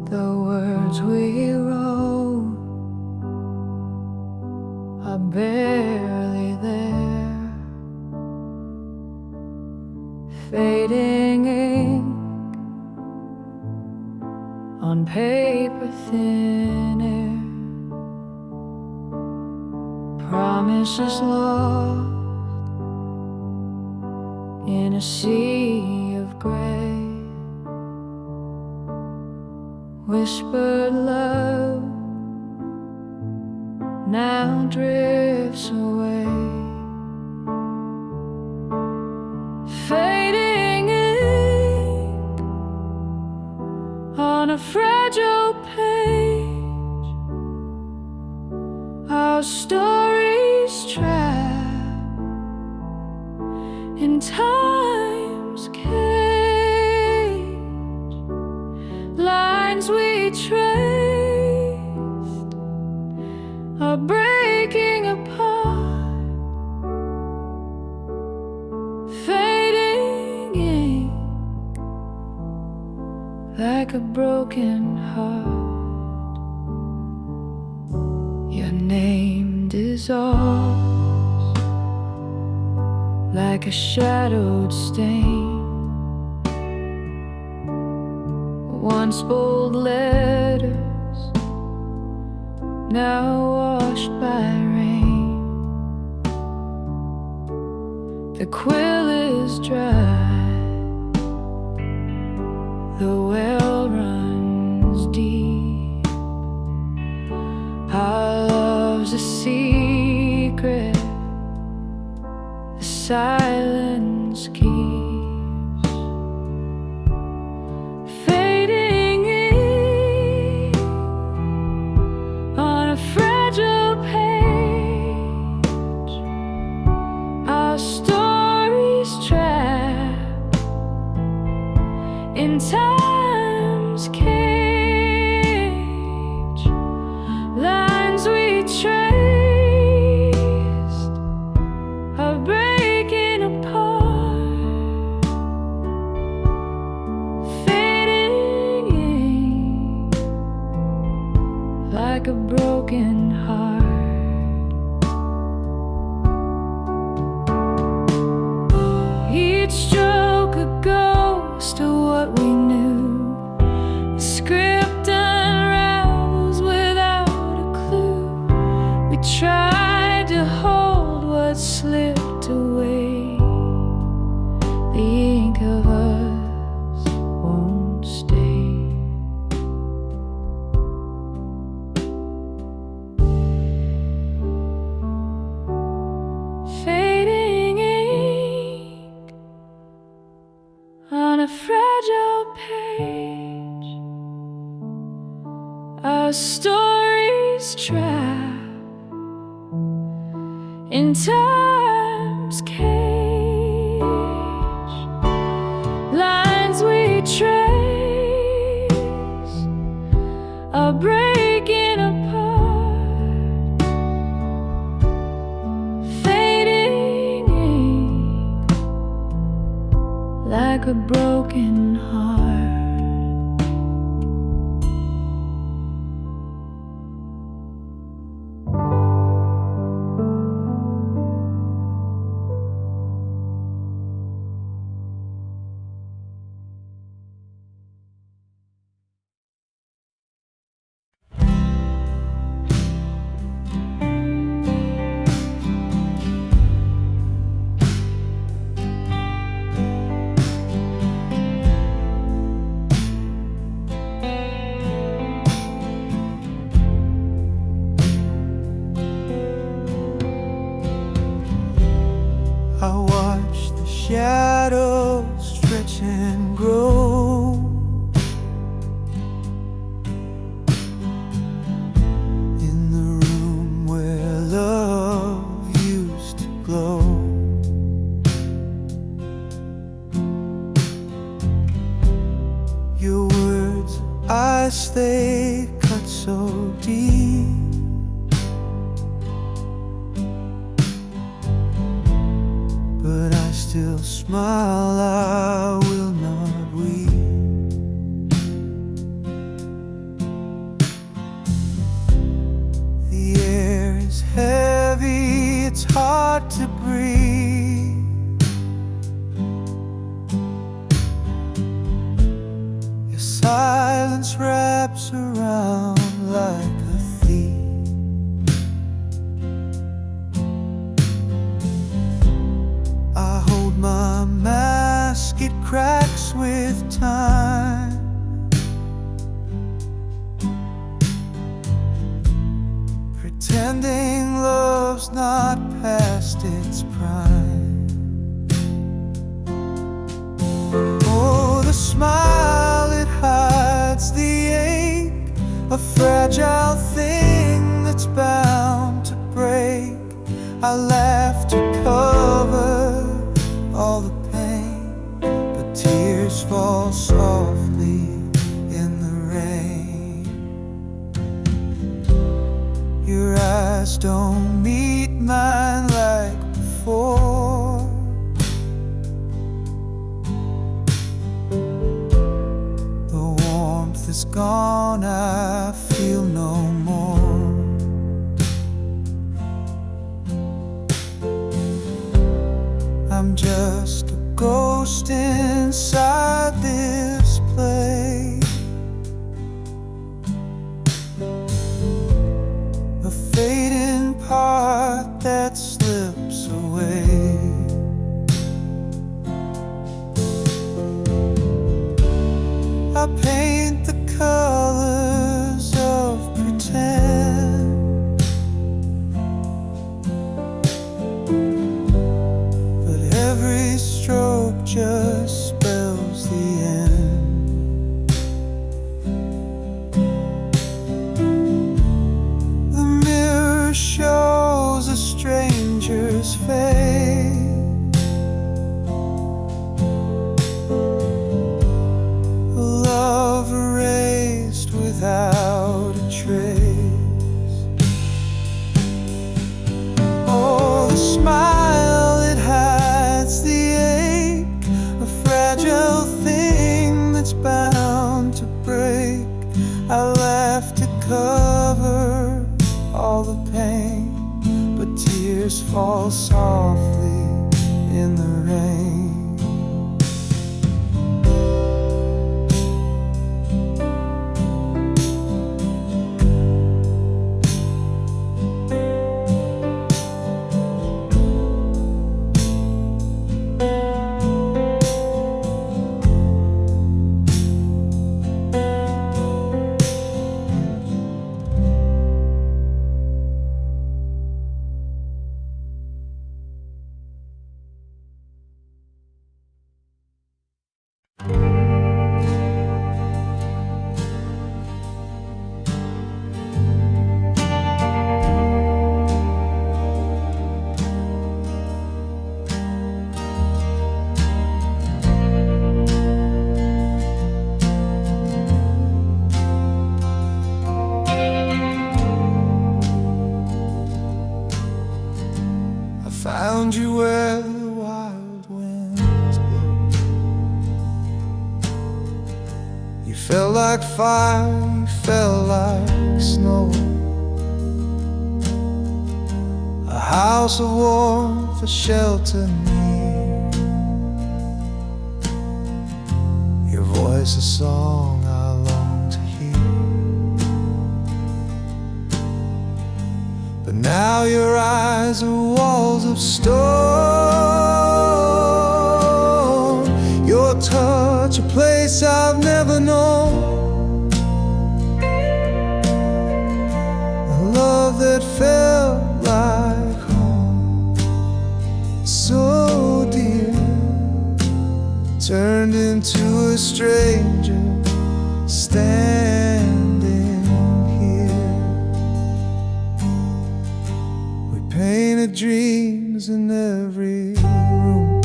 The words we wrote are barely there, fading ink on paper thin air, promises lost in a sea of gray. Whispered love now drifts away, fading ink on a fragile page. Our stories trapped in time's cage. Lines we traced are breaking apart, fading ink like a broken heart. Your name dissolves like a shadowed stain. Once bold letters, now washed by rain. The quill is dry, the well runs deep. Our love's a secret, the silence keeps. In time's cage, lines we traced are breaking apart, fading ink like a broken heart. Each stroke a ghost of what we knew. The script unravels without a clue. We tried to hold what slipped away. The ink of us won't stay. Fading ink, on a fragile page. our stories trapped in time's cage. Lines we trace are breaking apart, fading ink like a broken heart. I watch the shadows stretch and grow, in the room where love used to glow. Your words, ice, they cut so deep. But I still smile, I will not weep. The air is heavy, it's hard to breathe. Your silence wraps around like a thief. I hold my mask, it cracks with time. Pretending love's not past its prime. Oh, the smile, it hides the ache, a fragile thing that's bound to break. I laugh to cover all the pain, but tears fall softly in the rain. Your eyes don't meet mine like before. The warmth is gone, I feel no more. I'm just a ghost inside this place, a fading part that slips away. I paint the colors of pretend, but every stroke just spells the end. The mirror shows a stranger's face, a love erased without a trace. Oh, the smile, it hides the ache, a fragile thing that's bound to break. I laugh to cover all the pain, but tears fall softly in the rain. felt like fire, you felt like snow. A house of warmth, a shelter near. Your voice a song I long to hear. But now your eyes are walls of stone. Your touch a place I've never known. A love that felt like home, so dear, turned into a stranger standing here. We painted dreams in every room,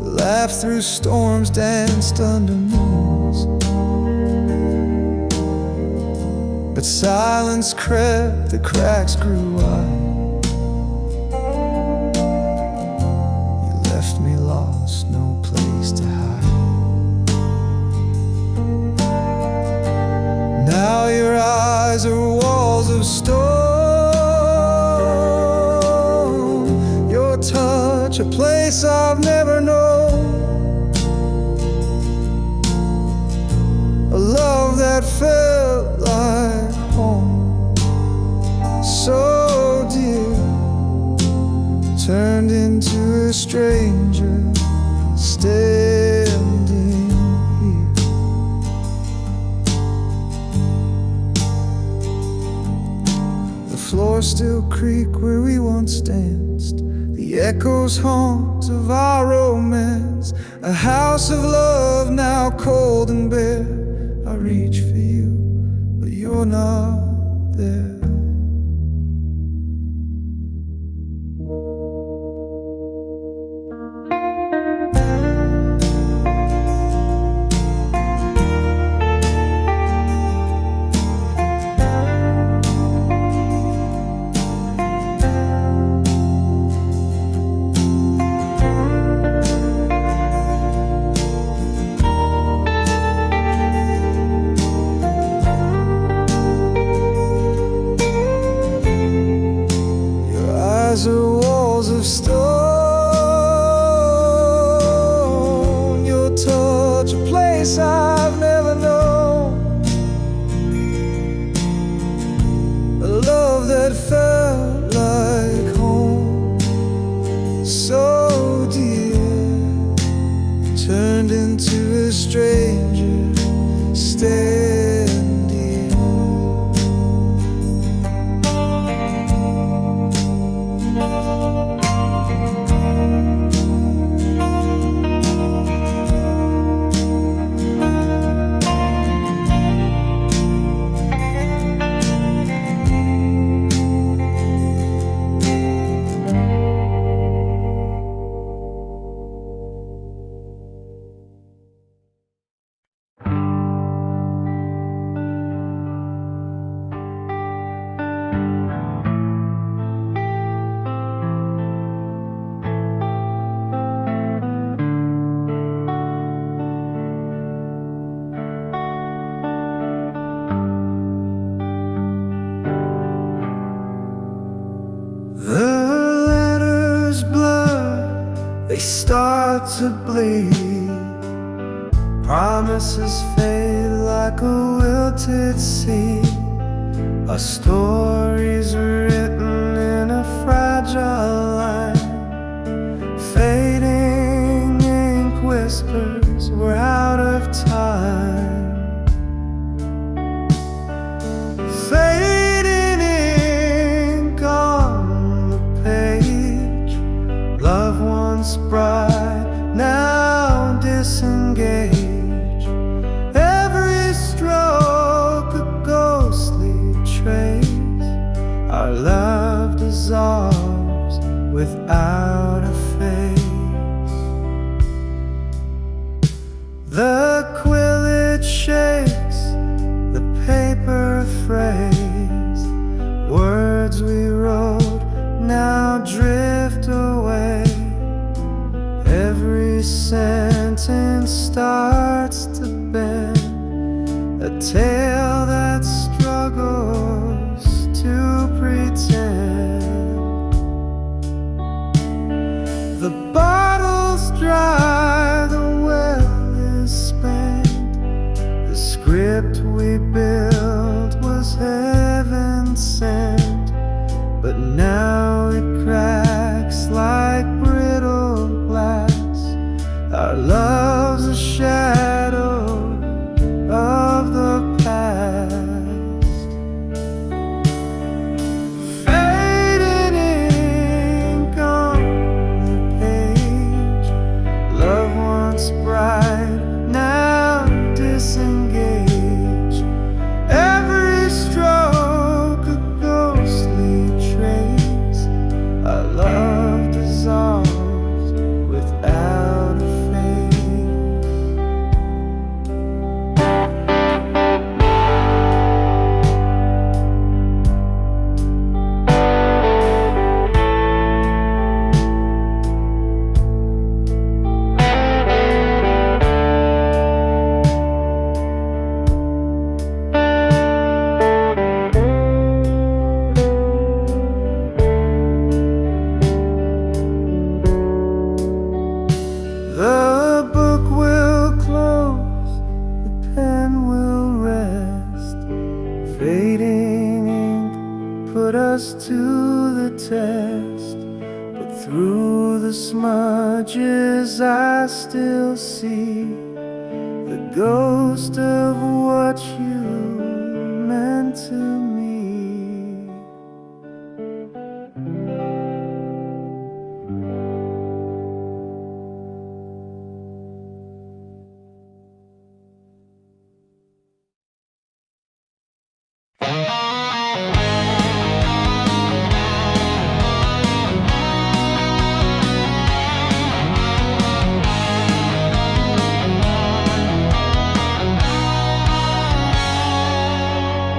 laughed through storms, danced under moons. But silence crept, the cracks grew wide. You left me lost, no place to hide. Now your eyes are walls of stone. Your touch a place I've never known. A love that felt like home, so dear, turned into a stranger standing here. The floors still creak where we once danced. The echoes haunt of our romance. A house of love now cold and bare. I reach for you, but you're not there. Eyes are walls of stone. Your touch a place I've never known. A love that felt like home, so dear, turned into a stranger standing. They start to bleed. Promises fade like a wilted seed. A story's written in a fragile line. Fading ink whispers we're out of time. Fading ink on the page. Love once bright, now disengaged. Every stroke a ghostly trace. Our love dissolves without a face. The quill it shakes, the paper phrase. Words we wrote now drift away. Every sentence starts to bend, a tale that struggles to pretend. The bottle's dry, the well is spent. The script we built was heaven sent, but now it cracks like brittle glass. Our love's a shadow of the past. Faded ink on the page. Love once bright, now disengaged. Every stroke a ghostly trace. Our love dissolves without a the book will close, the pen will rest. Fading ink put us to the test, but through the smudges I still see the ghost of what you meant to me.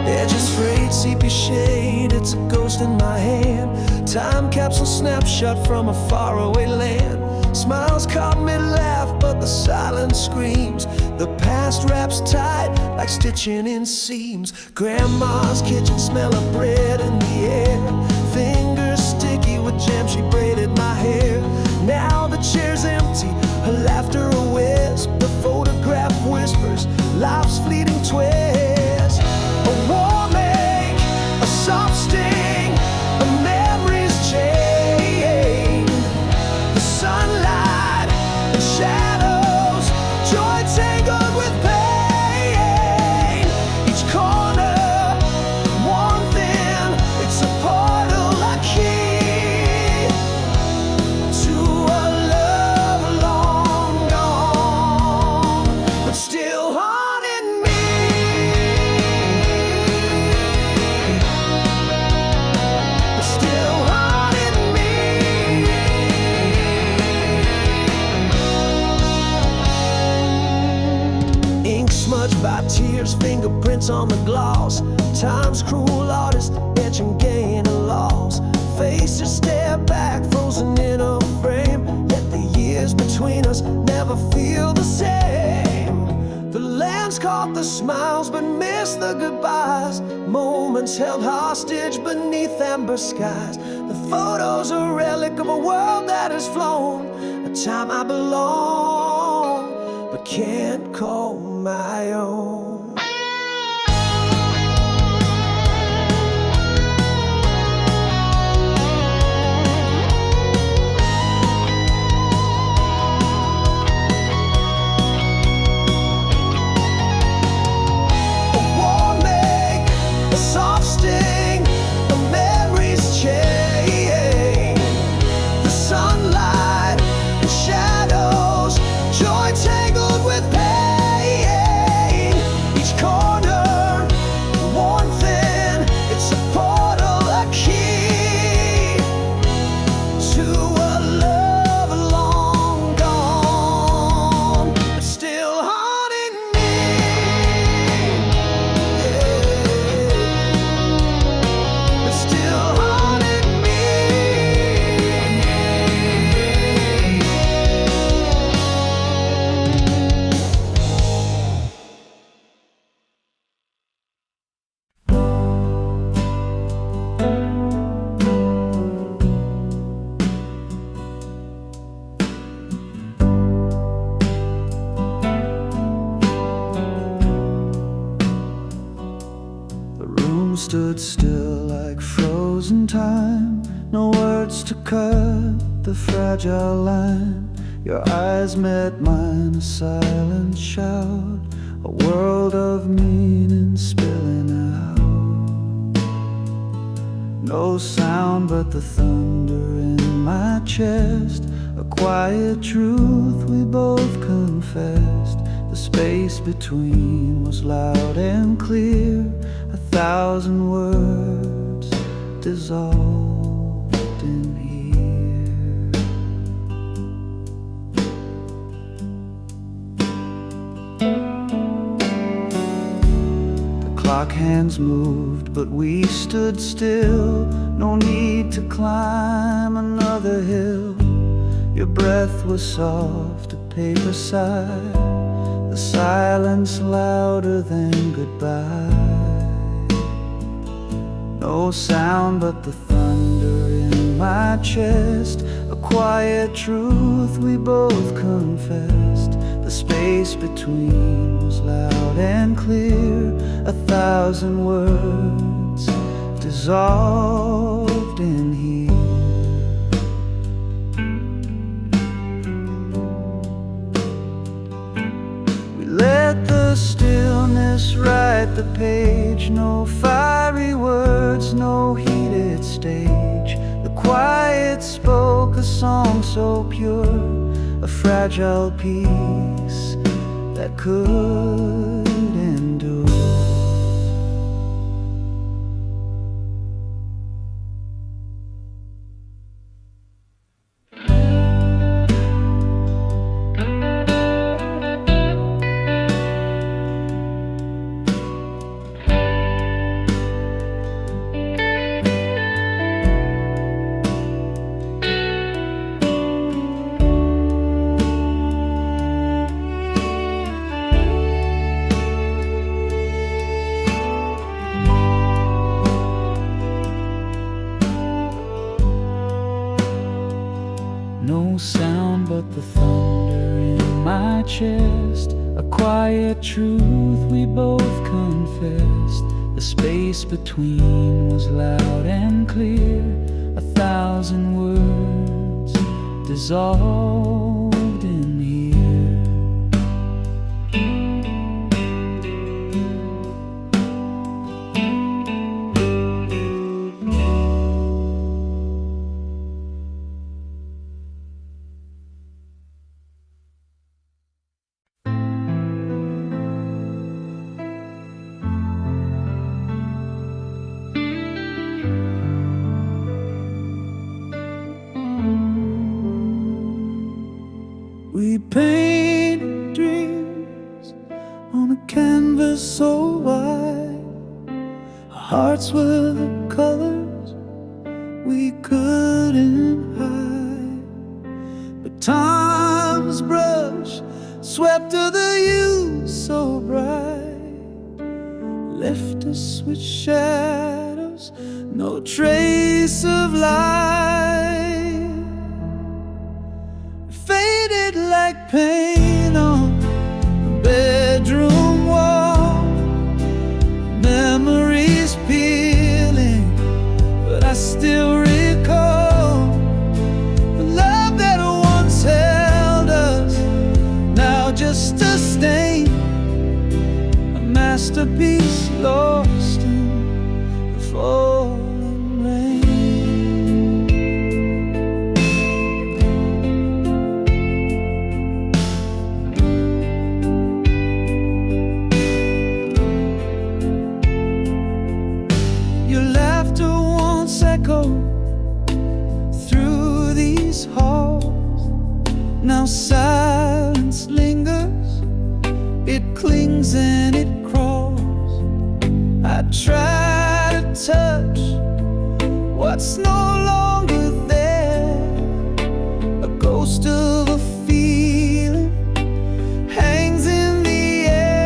Edges frayed, sepia shade, it's a ghost in my hand. Time capsule snapshot from a faraway land. Smiles caught mid-laugh, but the silence screams. The past wraps tight, like stitching in seams. Grandma's kitchen smell of bread in the air. Fingers sticky with jam, she braided my hair. Now the chair's empty, her laughter a wisp. The photograph whispers, life's fleeting twist. A warm ache, a soft sting, a memory's chain. The sunlight and shadows, joy tangled with pain. Each corner, one thing, it's a portal, a key to a love long gone, but still haunting me. Still haunting me. Ink smudged by tears, fingerprints on the gloss. Time's cruel artist, etching gain and loss. Faces stare back, frozen in a frame. Let the years between us never feel the same. The lens caught the smiles but missed the goodbyes. Moments held hostage beneath amber skies. The photos a relic of a world that has flown. A time I belong but can't call my own. A soft sting, a memory's chain. The sunlight and shadows, joy tangled with pain. stood still like frozen time. No words to cut the fragile line. Your eyes met mine, a silent shout, a world of meaning spilling out. No sound but the thunder in my chest, a quiet truth we both confessed. The space between was loud and clear, 1,000 words dissolved in here. The clock hands moved, but we stood still. No need to climb another hill. Your breath was soft, a paper sigh, the silence louder than goodbye. No sound but the thunder in my chest, a quiet truth we both confessed. The space between was loud and clear, 1,000 words dissolved in here. Let the stillness write the page, no fiery words, no heated stage. The quiet spoke a song so pure, a fragile piece that could endure. No sound but the thunder in my chest, a quiet truth we both confessed. The space between was loud and clear, 1,000 words dissolved in here. We painted dreams on a canvas so wide. Our hearts were the colors we couldn't hide. But time's brush swept to the hue so bright, left us with shadows, no trace of light. Faded like paint on a bedroom wall, memories peeling, but I still recall the love that once held us, now just a stain, a masterpiece lost in the falling rain. Echo through these halls. Now silence lingers, it clings and it crawls. I try to touch what's no longer there, a ghost of a feeling hangs in the air.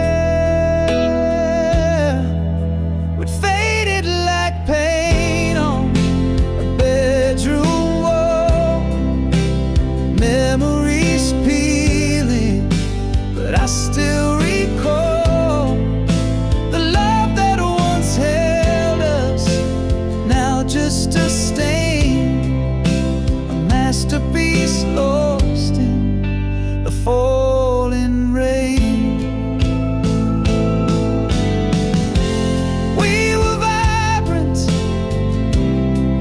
It faded like paint on bedroom wall, memories peeling, but I still recall the love that once held us, falling rain. We were vibrant,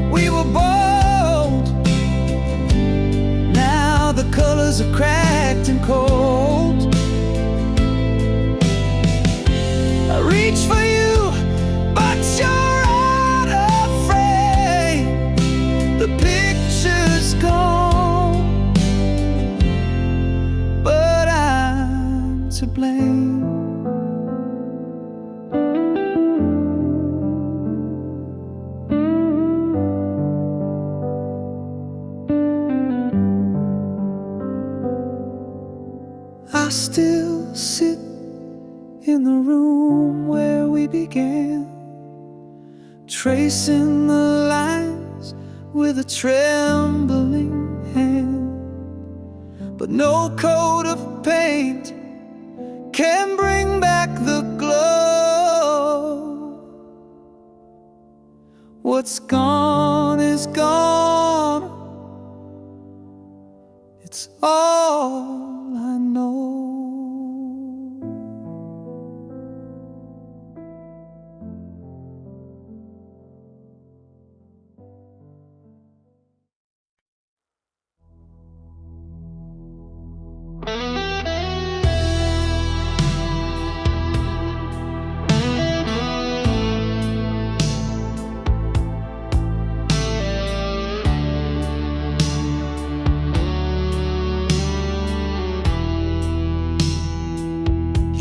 we were bold. Now the colors are cracked and cold. I reach for you, but you're out of frame. The picture's gone, but I'm to blame. I still sit in the room where we began, tracing the lines with a trembling hand. But no coat of paint can bring back the glow. What's gone is gone. It's all I know.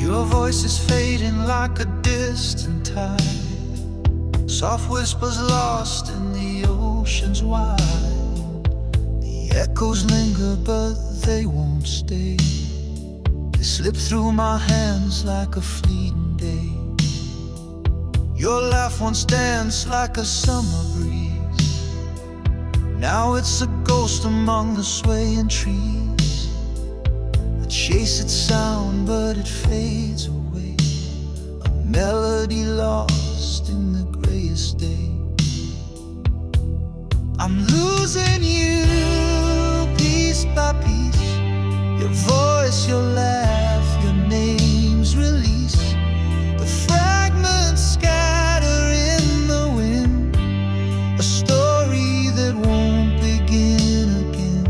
Your voice is fading like a distant tide, soft whispers lost in the oceans wide. The echoes linger but they won't stay. They slip through my hands like a fleeting day. Your laugh once danced like a summer breeze. Now it's a ghost among the swaying trees. I chase its sound but it fades away, a melody lost in the grayest day. I'm losing you piece by piece. Your voice, your laugh, your name's release. The fragments scatter in the wind, a story that won't begin again.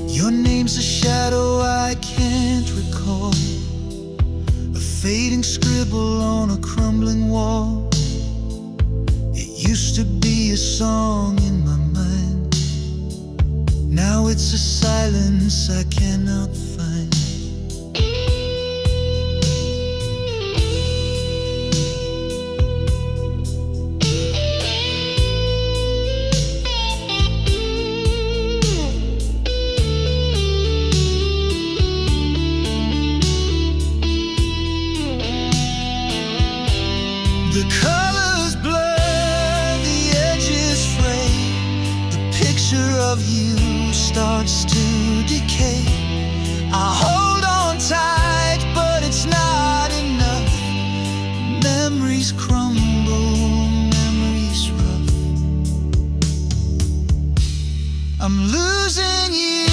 Your name's a shadow I can't recall, a fading scribble on a crumbling wall. It used to be a song in my mind. Now it's a silence I cannot find. The colors blur, the edges fray. The picture of you starts to decay. I hold on tight, but it's not enough. Memories crumble, memories rough. I'm losing you.